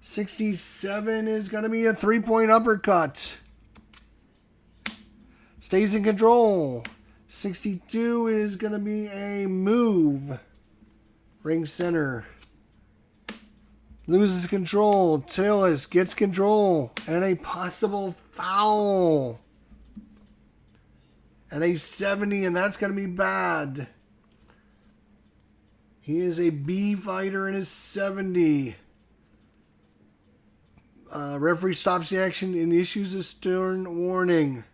67 is going to be a 3-point uppercut. Stays in control. 62 is going to be a move. Ring center. Loses control. Tillis gets control. And a possible foul. And a 70, and that's going to be bad. He is a B fighter in his 70. Referee stops the action and issues a stern warning.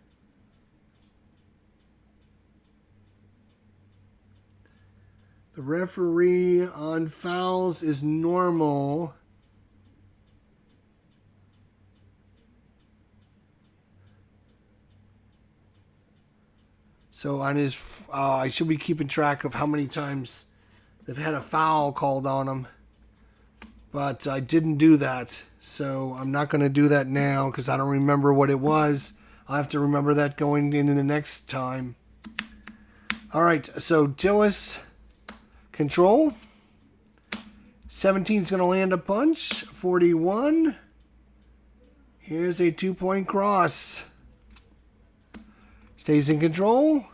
The referee on fouls is normal. So on his, I should be keeping track of how many times they've had a foul called on them. But I didn't do that. So I'm not going to do that now because I don't remember what it was. I'll have to remember that going into the next time. All right, so Tillis, control. 17 is going to land a punch. 41. Here's a 2-point cross. Stays in control.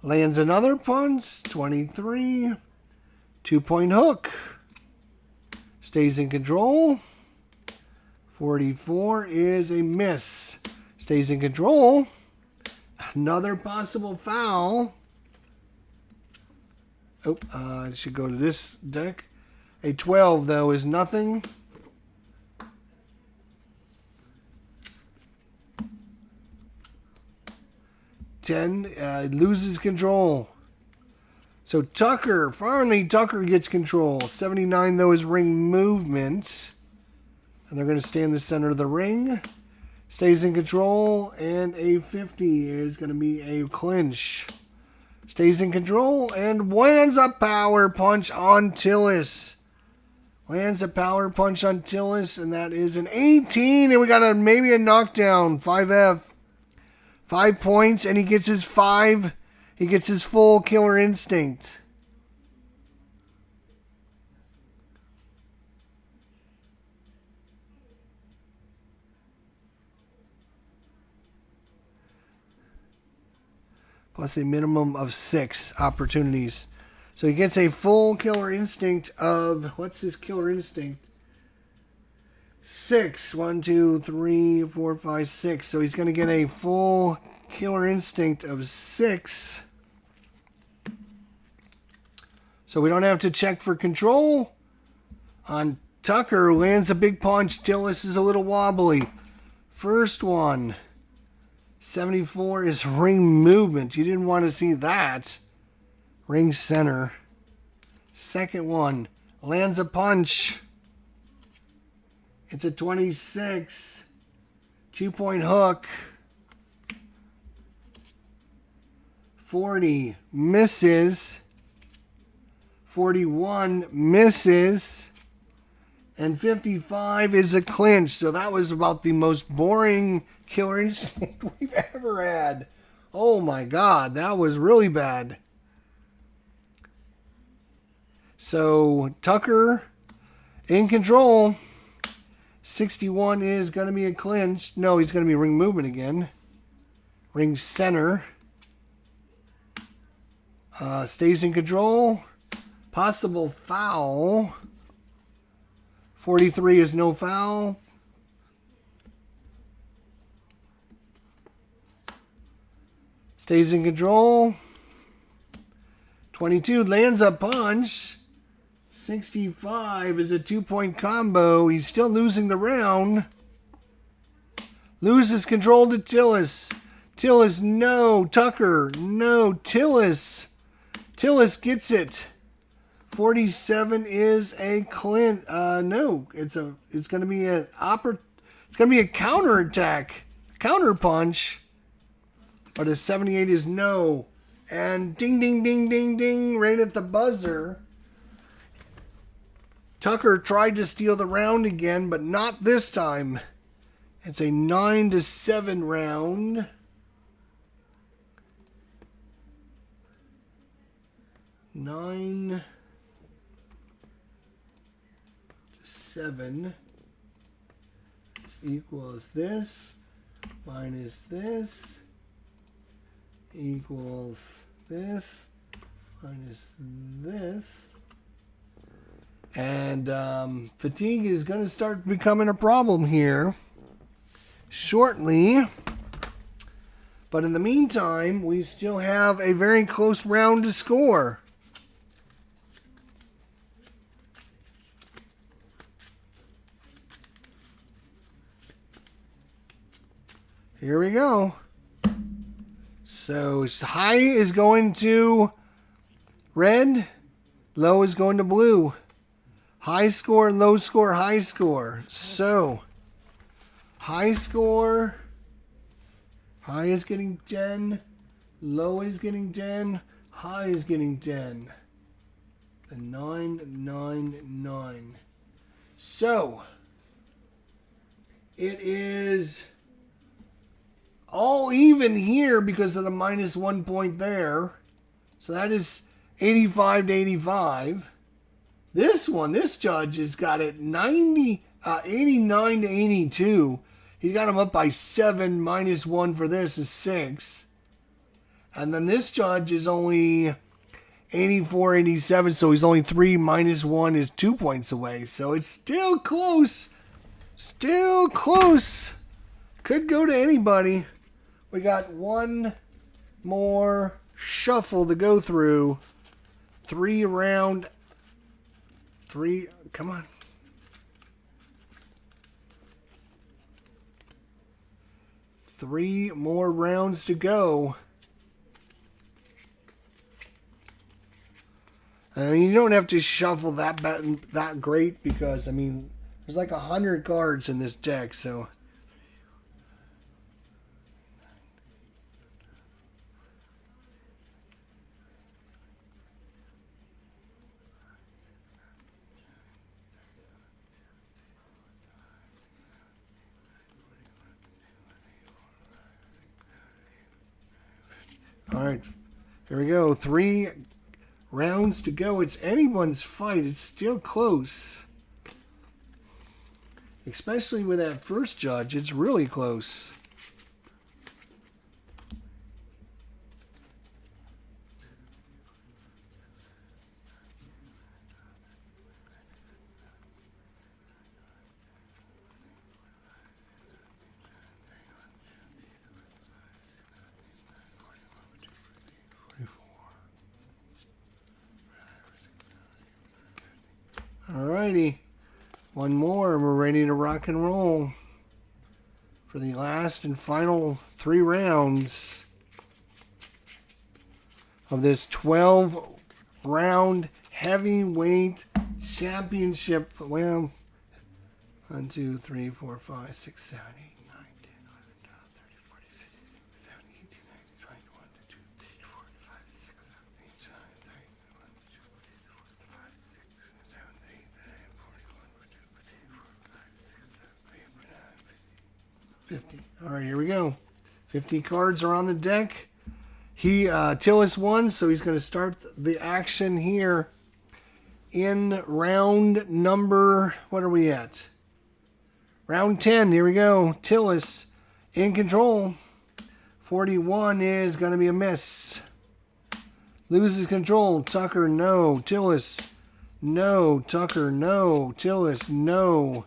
Lands another punch. 23. 2-point hook. Stays in control. 44 is a miss. Stays in control. Another possible foul. Oh, it should go to this deck. A 12, though, is nothing. Loses control. So finally Tucker gets control. 79, though, is ring movement. And they're going to stay in the center of the ring. Stays in control. And a 50 is going to be a clinch. Stays in control and lands a power punch on Tillis. Lands a power punch on Tillis, and that is an 18. And we got maybe a knockdown. 5F. 5 points, and he gets his 5. He gets his full killer instinct. Plus a minimum of 6 opportunities. So he gets a full killer instinct of, what's his killer instinct? 6. 1, 2, 3, 4, 5, 6. So he's going to get a full killer instinct of 6. So we don't have to check for control. On Tucker, who lands a big punch. Tillis is a little wobbly. First one. 74 is ring movement. You didn't want to see that. Ring center. Second one. Lands a punch. It's a 26. 2-point hook. 40 misses. 41 misses. And 55 is a clinch. So that was about the most boring Killer Instinct we've ever had. Oh my God, that was really bad. So Tucker in control. 61 is going to be a clinch. No, he's going to be ring movement again. Ring center. Stays in control. Possible foul. 43 is no foul. Stays in control. 22 lands a punch. 65 is a 2-point combo. He's still losing the round. Loses control to Tillis. Tillis, no. Tucker, no. Tillis. Tillis gets it. 47 is a Clint. No, it's going to be it's going to be a counterattack, counter punch. But a 78 is no. And ding, ding, ding, ding, ding, right at the buzzer. Tucker tried to steal the round again, but not this time. It's a 9-7 round. 9-7. This equals this minus this equals this minus this. And fatigue is going to start becoming a problem here shortly. But in the meantime, we still have a very close round to score. Here we go. So high is going to red, low is going to blue. High score, low score, high score. So high score, high is getting 10, low is getting 10, high is getting 10. The 999. So it is all even here because of the -1 point there. So that is 85 to 85. This one, this judge has got it 89 to 82. He's got him up by 7. -1 for this is 6. And then this judge is only 84, 87. So he's only 3 -1 is 2 points away. So it's still close. Still close. Could go to anybody. We got one more shuffle to go through. 3 round. 3. Come on. 3 more rounds to go. I mean, you don't have to shuffle that great because, I mean, there's like 100 cards in this deck, so. All right, here we go. 3 rounds to go. It's anyone's fight. It's still close. Especially with that first judge, it's really close. Alrighty, one more and we're ready to rock and roll for the last and final 3 rounds of this 12-round heavyweight championship. Well, 1, 2, 3, 4, 5, 6, 7, 8, 9, 10, 11, 12, 13, 14, 15, 16, 17, 18, 19, 20, 21, 22, 23, 24, 25, 26, 27, 28, 29, 30, 31, 32, 33, 34, 35, 36, 37, 38, 39, 40, 41, 42, 43, 50. All right, here we go. 50 cards are on the deck. Tillis won, so he's going to start the action here in round number, what are we at? Round 10, here we go. Tillis in control. 41 is going to be a miss. Loses control. Tucker, no. Tillis, no. Tucker, no. Tillis, no.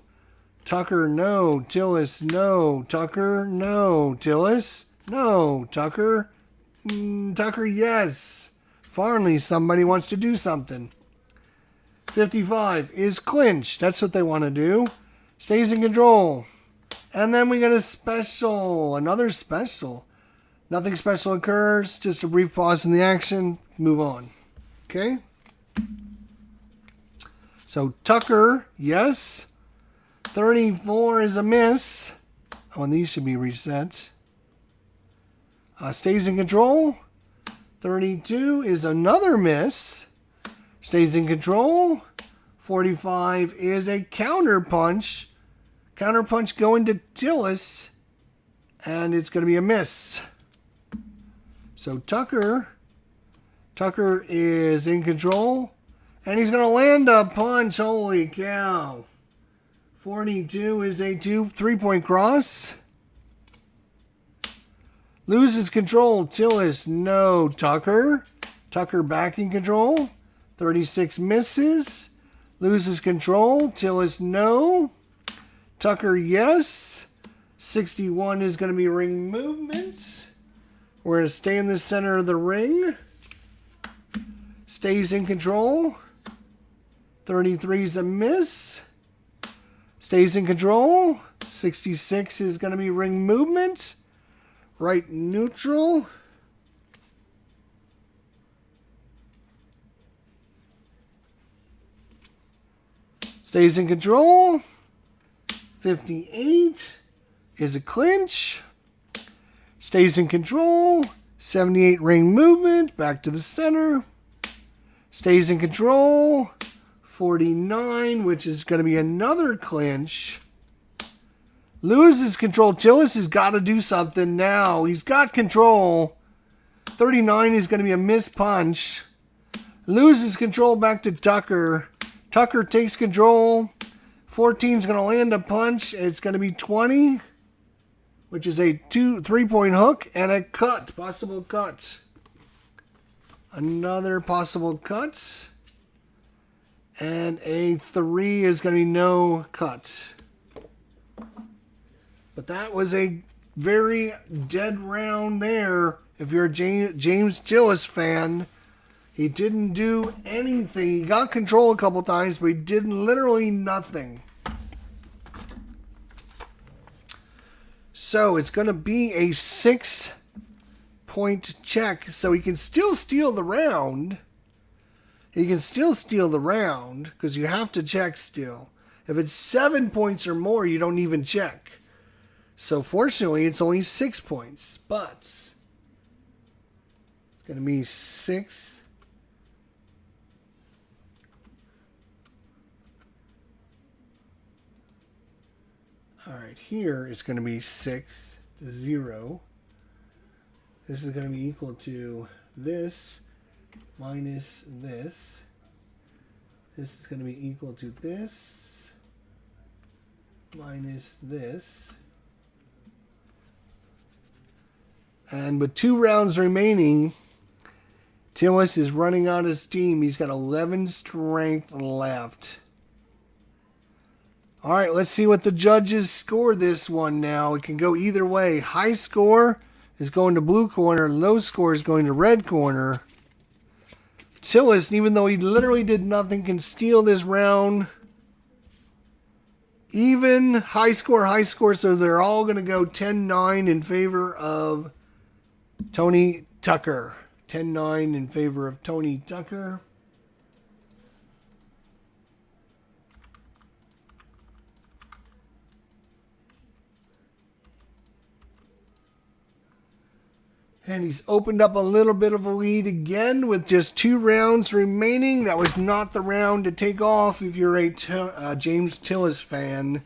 Tucker, no. Tillis, no. Tucker, no. Tillis, no. Tucker, Tucker, yes. Finally, somebody wants to do something. 55 is clinch. That's what they want to do. Stays in control. And then we get a special. Another special. Nothing special occurs. Just a brief pause in the action. Move on. Okay? So Tucker, yes. 34 is a miss. Oh, and these should be reset. Stays in control. 32 is another miss. Stays in control. 45 is a counter punch. Counter punch going to Tillis. And it's going to be a miss. So Tucker is in control. And he's going to land a punch. Holy cow. 42 is a 3-point cross. Loses control. Tillis, no. Tucker back in control. 36 misses. Loses control. Tillis, no. Tucker, yes. 61 is going to be ring movement. We're going to stay in the center of the ring. Stays in control. 33 is a miss. Stays in control. 66 is going to be ring movement. Right neutral. Stays in control. 58 is a clinch. Stays in control. 78 ring movement. Back to the center. Stays in control. 49, which is going to be another clinch. Loses control. Tillis has got to do something now. He's got control. 39 is going to be a miss punch. Loses control back to Tucker. Tucker takes control. 14 is going to land a punch. It's going to be 20, which is a 3-point hook and a cut. Possible cut. Another possible cut. And a 3 is going to be no cut. But that was a very dead round there. If you're a James Tillis fan, he didn't do anything. He got control a couple times, but he did literally nothing. So it's going to be a 6-point check. So he can still steal the round. He can still steal the round because you have to check still. If it's 7 points or more, you don't even check. So fortunately, it's only 6 points. But it's going to be 6. All right, here it's going to be 6 to 0. This is going to be equal to this minus this. This is going to be equal to this minus this. And with 2 rounds remaining, Tillis is running out of steam. He's got 11 strength left. All right, let's see what the judges score this one now. It can go either way. High score is going to blue corner. Low score is going to red corner. Tillis, even though he literally did nothing, can steal this round. Even high score, so they're all going to go 10-9 in favor of Tony Tucker. 10-9 in favor of Tony Tucker. And he's opened up a little bit of a lead again with just 2 rounds remaining. That was not the round to take off if you're a James Tillis fan.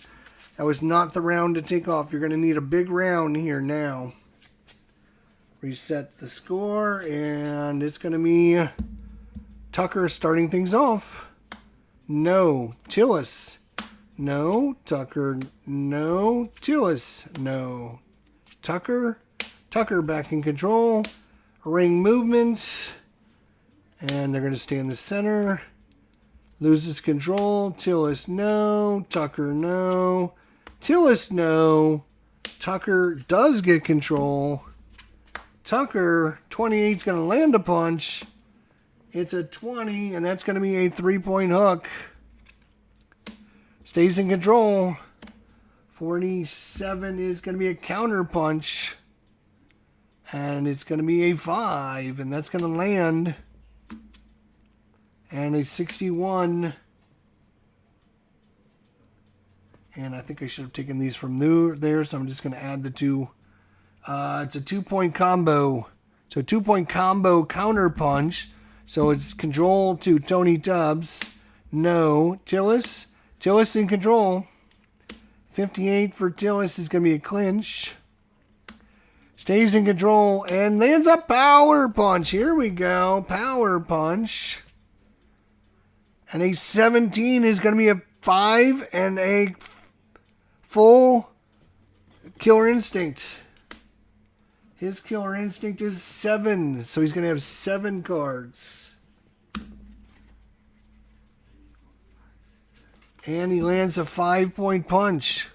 That was not the round to take off. You're going to need a big round here now. Reset the score, and it's going to be Tucker starting things off. No. Tillis. No. Tucker. No. Tillis. No. Tucker. Tucker back in control. Ring movement. And they're going to stay in the center. Loses control. Tillis, no. Tucker, no. Tillis, no. Tucker does get control. Tucker, 28 is going to land a punch. It's a 20, and that's going to be a 3-point hook. Stays in control. 47 is going to be a counter punch. And it's going to be a 5, and that's going to land. And a 61. And I think I should have taken these from there, so I'm just going to add the two. It's a 2-point combo. So 2-point combo counter punch. So it's control to Tony Tubbs. No. Tillis. Tillis in control. 58 for Tillis is going to be a clinch. Stays in control and lands a power punch. Here we go. Power punch. And a 17 is going to be a 5 and a full Killer Instinct. His Killer Instinct is 7. So he's going to have 7 cards. And he lands a 5-point punch.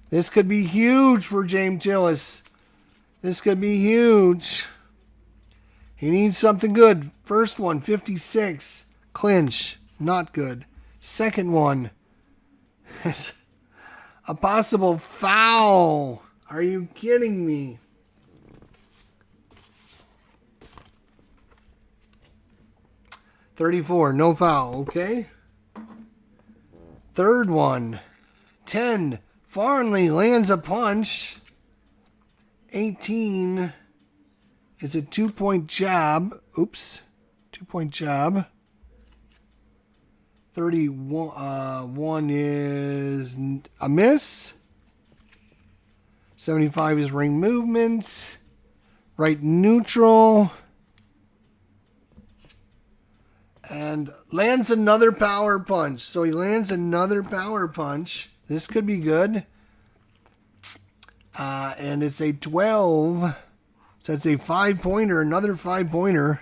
This could be huge for James Tillis. This could be huge. He needs something good. First one, 56. Clinch. Not good. Second one. A possible foul. Are you kidding me? $34. No foul. Okay. Third one. 10. Farnley lands a punch. 18 is a 2-point jab. Oops. 2-point jab. 31 is a miss. 75 is ring movement. Right neutral. And lands another power punch. So he lands another power punch. This could be good. And it's a 12. So it's a 5-pointer, another 5-pointer.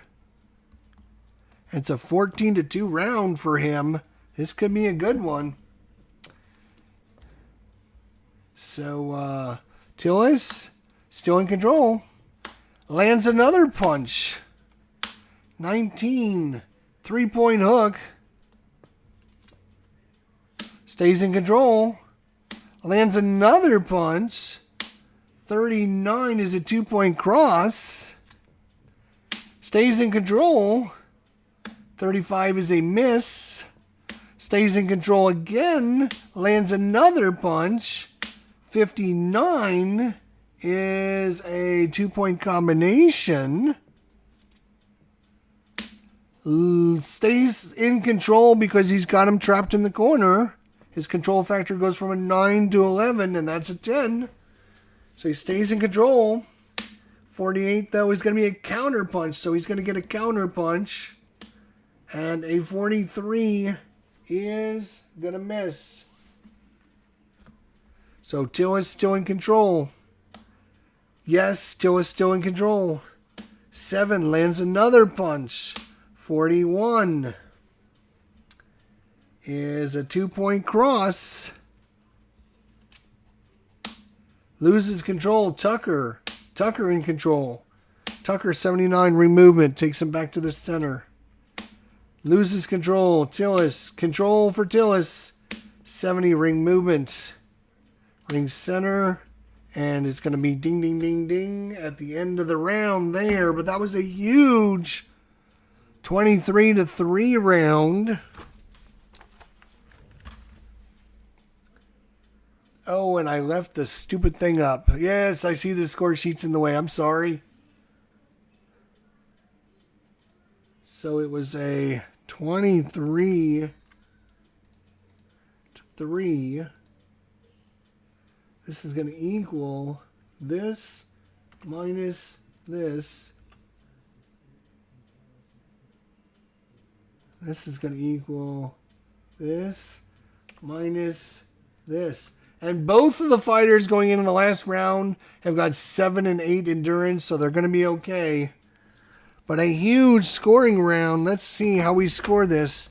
It's a 14-2 round for him. This could be a good one. So, Tillis, still in control. Lands another punch. 19. 3-point hook. Stays in control. Lands another punch. 39 is a 2-point cross. Stays in control. 35 is a miss. Stays in control again. Lands another punch. 59 is a 2-point combination. Stays in control because he's got him trapped in the corner. His control factor goes from a 9 to 11, and that's a 10. So he stays in control. 48, though, is going to be a counter punch, so he's going to get a counter punch. And a 43 is going to miss. So Tillis still in control. Yes, Tillis still in control. 7 lands another punch. 41 is a 2-point cross. Loses control. Tucker. Tucker in control. Tucker 79 ring movement. Takes him back to the center. Loses control. Tillis. Control for Tillis. 70 ring movement. Ring center. And it's going to be ding, ding, ding, ding at the end of the round there. But that was a huge 23-3 round. Oh, and I left the stupid thing up. Yes, I see the score sheet's in the way. I'm sorry. So it was a 23-3 This is going to equal this minus this. This is going to equal this minus this. And both of the fighters going in the last round have got 7 and 8 endurance, so they're going to be okay. But a huge scoring round. Let's see how we score this.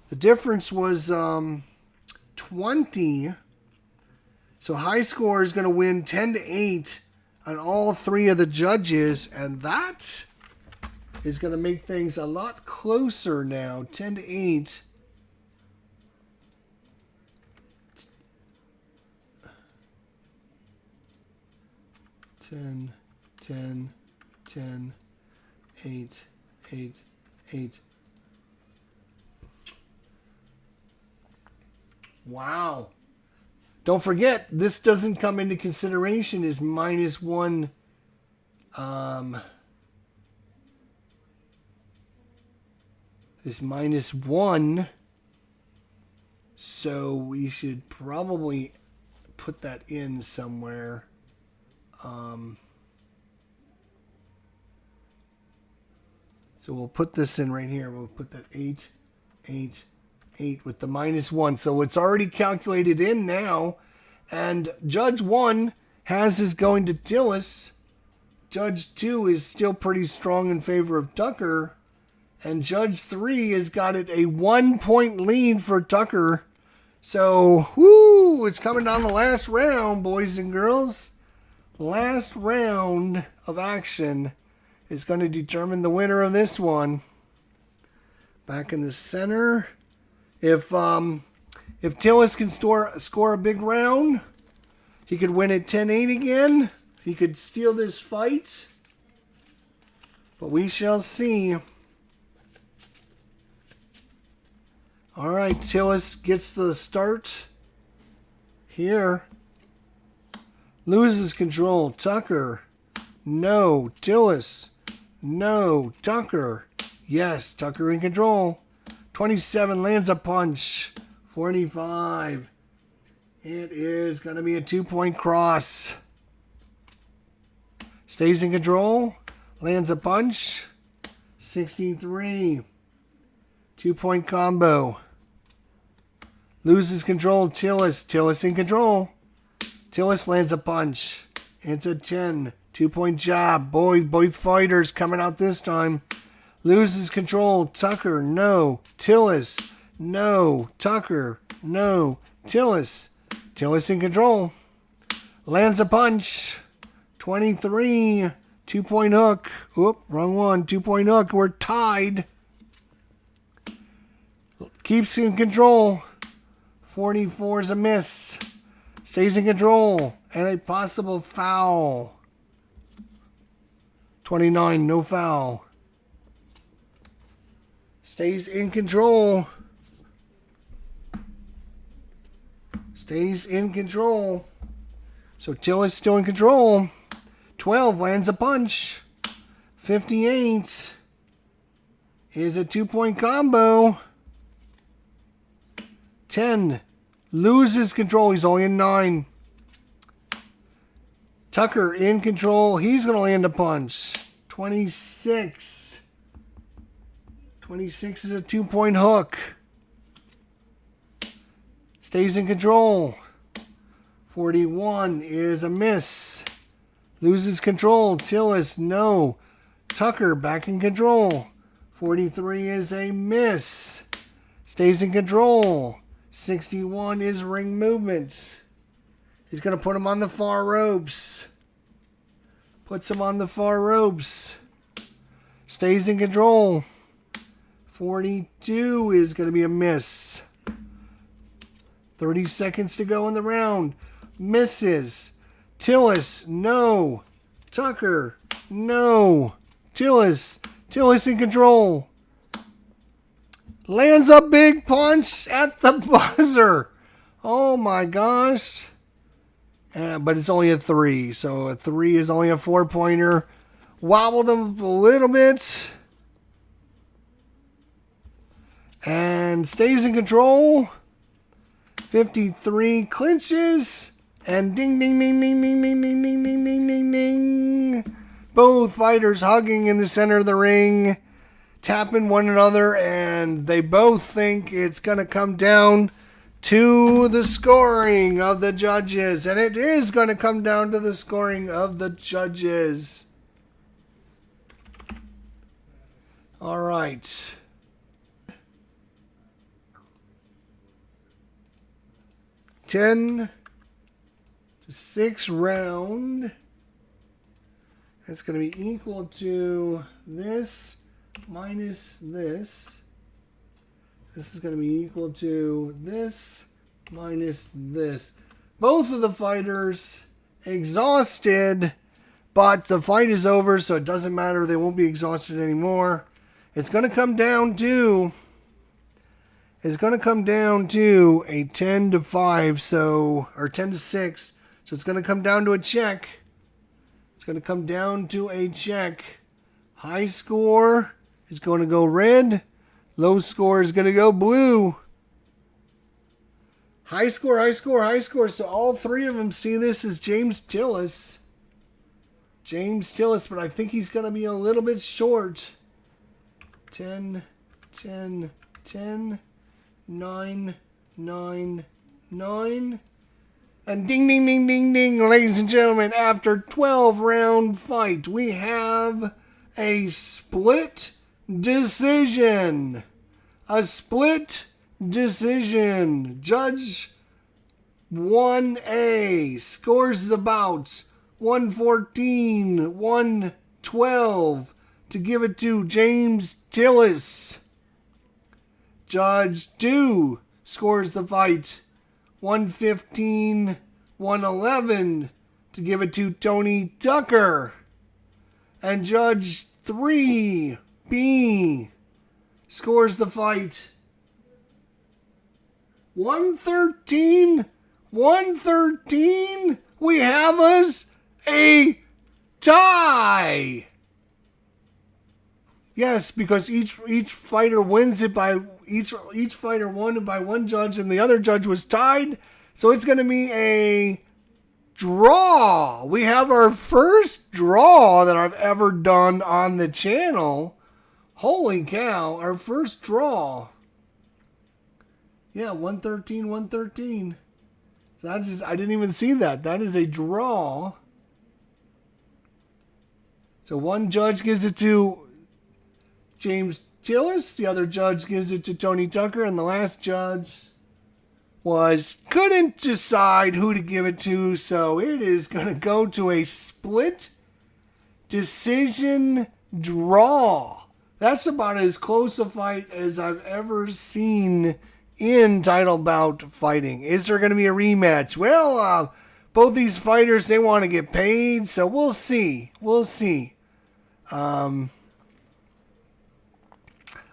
The difference was 20. So high score is going to win 10 to 8 on all 3 of the judges. And that is going to make things a lot closer now. 10 to 8. 10, 10, 10, 8, 8, 8. Wow. Don't forget, this doesn't come into consideration as minus 1. Is minus 1. So we should probably put that in somewhere. So we'll put this in right here. We'll put that 8, 8, 8 with the minus 1. So it's already calculated in now. And Judge 1 has his going to Tillis. Judge 2 is still pretty strong in favor of Tucker. And Judge 3 has got it a 1-point lead for Tucker. So, whoo, it's coming down the last round, boys and girls. Last round of action is going to determine the winner of this one. Back in the center. If Tillis can score a big round, he could win at 10-8 again. He could steal this fight. But we shall see. All right, Tillis gets the start here. Loses control. Tucker. No. Tillis. No. Tucker. Yes. Tucker in control. 27 lands a punch. 45. It is going to be a 2-point cross. Stays in control. Lands a punch. 63. 2-point combo. Loses control. Tillis. Tillis in control. Tillis lands a punch. It's a 10. 2-point job. Both fighters coming out this time. Loses control. Tucker. No. Tillis. No. Tucker. No. Tillis. Tillis in control. Lands a punch. 23. 2-point hook. Oop, wrong one. 2-point hook. We're tied. Keeps in control. 44 is a miss. Stays in control. And a possible foul. 29, no foul. Stays in control. Stays in control. So Tillis still in control. 12 lands a punch. 58 is a 2-point combo. 10 loses control. He's only in 9. Tucker in control. He's going to land a punch. 26. 26 is a 2-point hook. Stays in control. 41 is a miss. Loses control. Tillis, no. Tucker back in control. 43 is a miss. Stays in control. 61 is ring movements. He's going to put him on the far ropes. Puts him on the far ropes. Stays in control. 42 is going to be a miss. 30 seconds to go in the round. Misses. Tillis, no. Tucker, no. Tillis. Tillis in control. Lands a big punch at the buzzer. Oh my gosh. But it's only a 3. So a 3 is only a 4-pointer. Wobbled him a little bit. And stays in control. 53 clinches. And ding, ding, ding, ding, ding, ding, ding, ding, ding, ding, ding, ding. Both fighters hugging in the center of the ring, tapping one another, and they both think it's going to come down to the scoring of the judges. And it is going to come down to the scoring of the judges. All right. $10 to 6 round. That's going to be equal to this minus this. This is going to be equal to this minus this. Both of the fighters exhausted, but the fight is over, so it doesn't matter. They won't be exhausted anymore. It's going to come down to a 10 to 5, or 10 to 6. So it's going to come down to a check. It's going to come down to a check. High score is going to go red. Low score is going to go blue. High score, high score, high score. So all three of them see this as James Tillis. James Tillis, but I think he's going to be a little bit short. 10, 10, 10, 9, 9, 9. And ding, ding, ding, ding, ding, ladies and gentlemen, after 12-round fight, we have a split decision. A split decision. Judge 1A scores the bout 114, 112 to give it to James Tillis. Judge 2 scores the fight 115, 111 to give it to Tony Tucker. And Judge 3B scores the fight 113, 113. We have us a tie. Yes, because each fighter wins it by each fighter won it by one judge and the other judge was tied. So it's going to be a draw. We have our first draw that I've ever done on the channel. Holy cow, our first draw. Yeah, 113, 113. So that's just, I didn't even see that. That is a draw. So one judge gives it to James Tillis, the other judge gives it to Tony Tucker, and the last judge couldn't decide who to give it to, so it is going to go to a split decision draw. That's about as close a fight as I've ever seen in title bout fighting. Is there going to be a rematch? Well, both these fighters, they want to get paid, so we'll see. We'll see.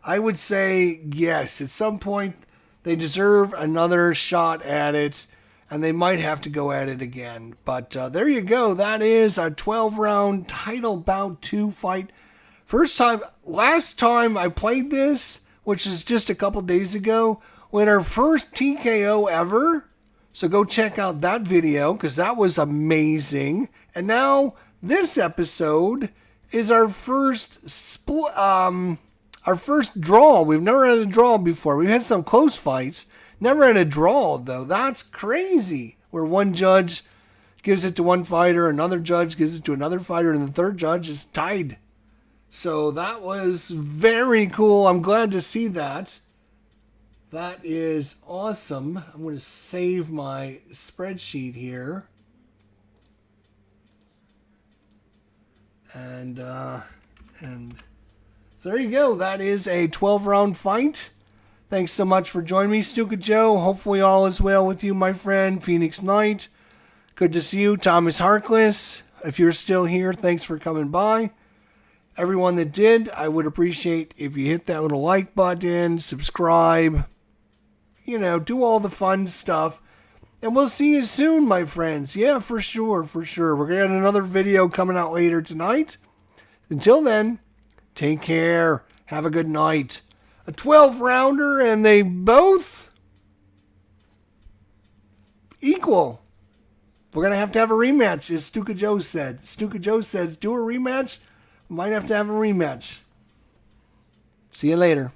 I would say yes. At some point, they deserve another shot at it, and they might have to go at it again. But there you go. That is a 12-round title bout 2 fight. Last time I played this, which is just a couple days ago, we had our first TKO ever. So go check out that video, because that was amazing. And now this episode is our first our first draw. We've never had a draw before. We've had some close fights. Never had a draw, though. That's crazy. Where one judge gives it to one fighter, another judge gives it to another fighter, and the third judge is tied. So that was very cool. I'm glad to see that. That is awesome. I'm going to save my spreadsheet here. And so there you go. That is a 12-round fight. Thanks so much for joining me, Stuka Joe. Hopefully all is well with you, my friend. Phoenix Knight. Good to see you. Thomas Harkless. If you're still here, thanks for coming by. Everyone that did, I would appreciate if you hit that little like button, subscribe, do all the fun stuff. And we'll see you soon, my friends. Yeah, for sure, for sure. We're going to have another video coming out later tonight. Until then, take care. Have a good night. A 12-rounder, and they both equal. We're going to have a rematch, as Stuka Joe said. Stuka Joe says, do a rematch. Might have to have a rematch. See you later.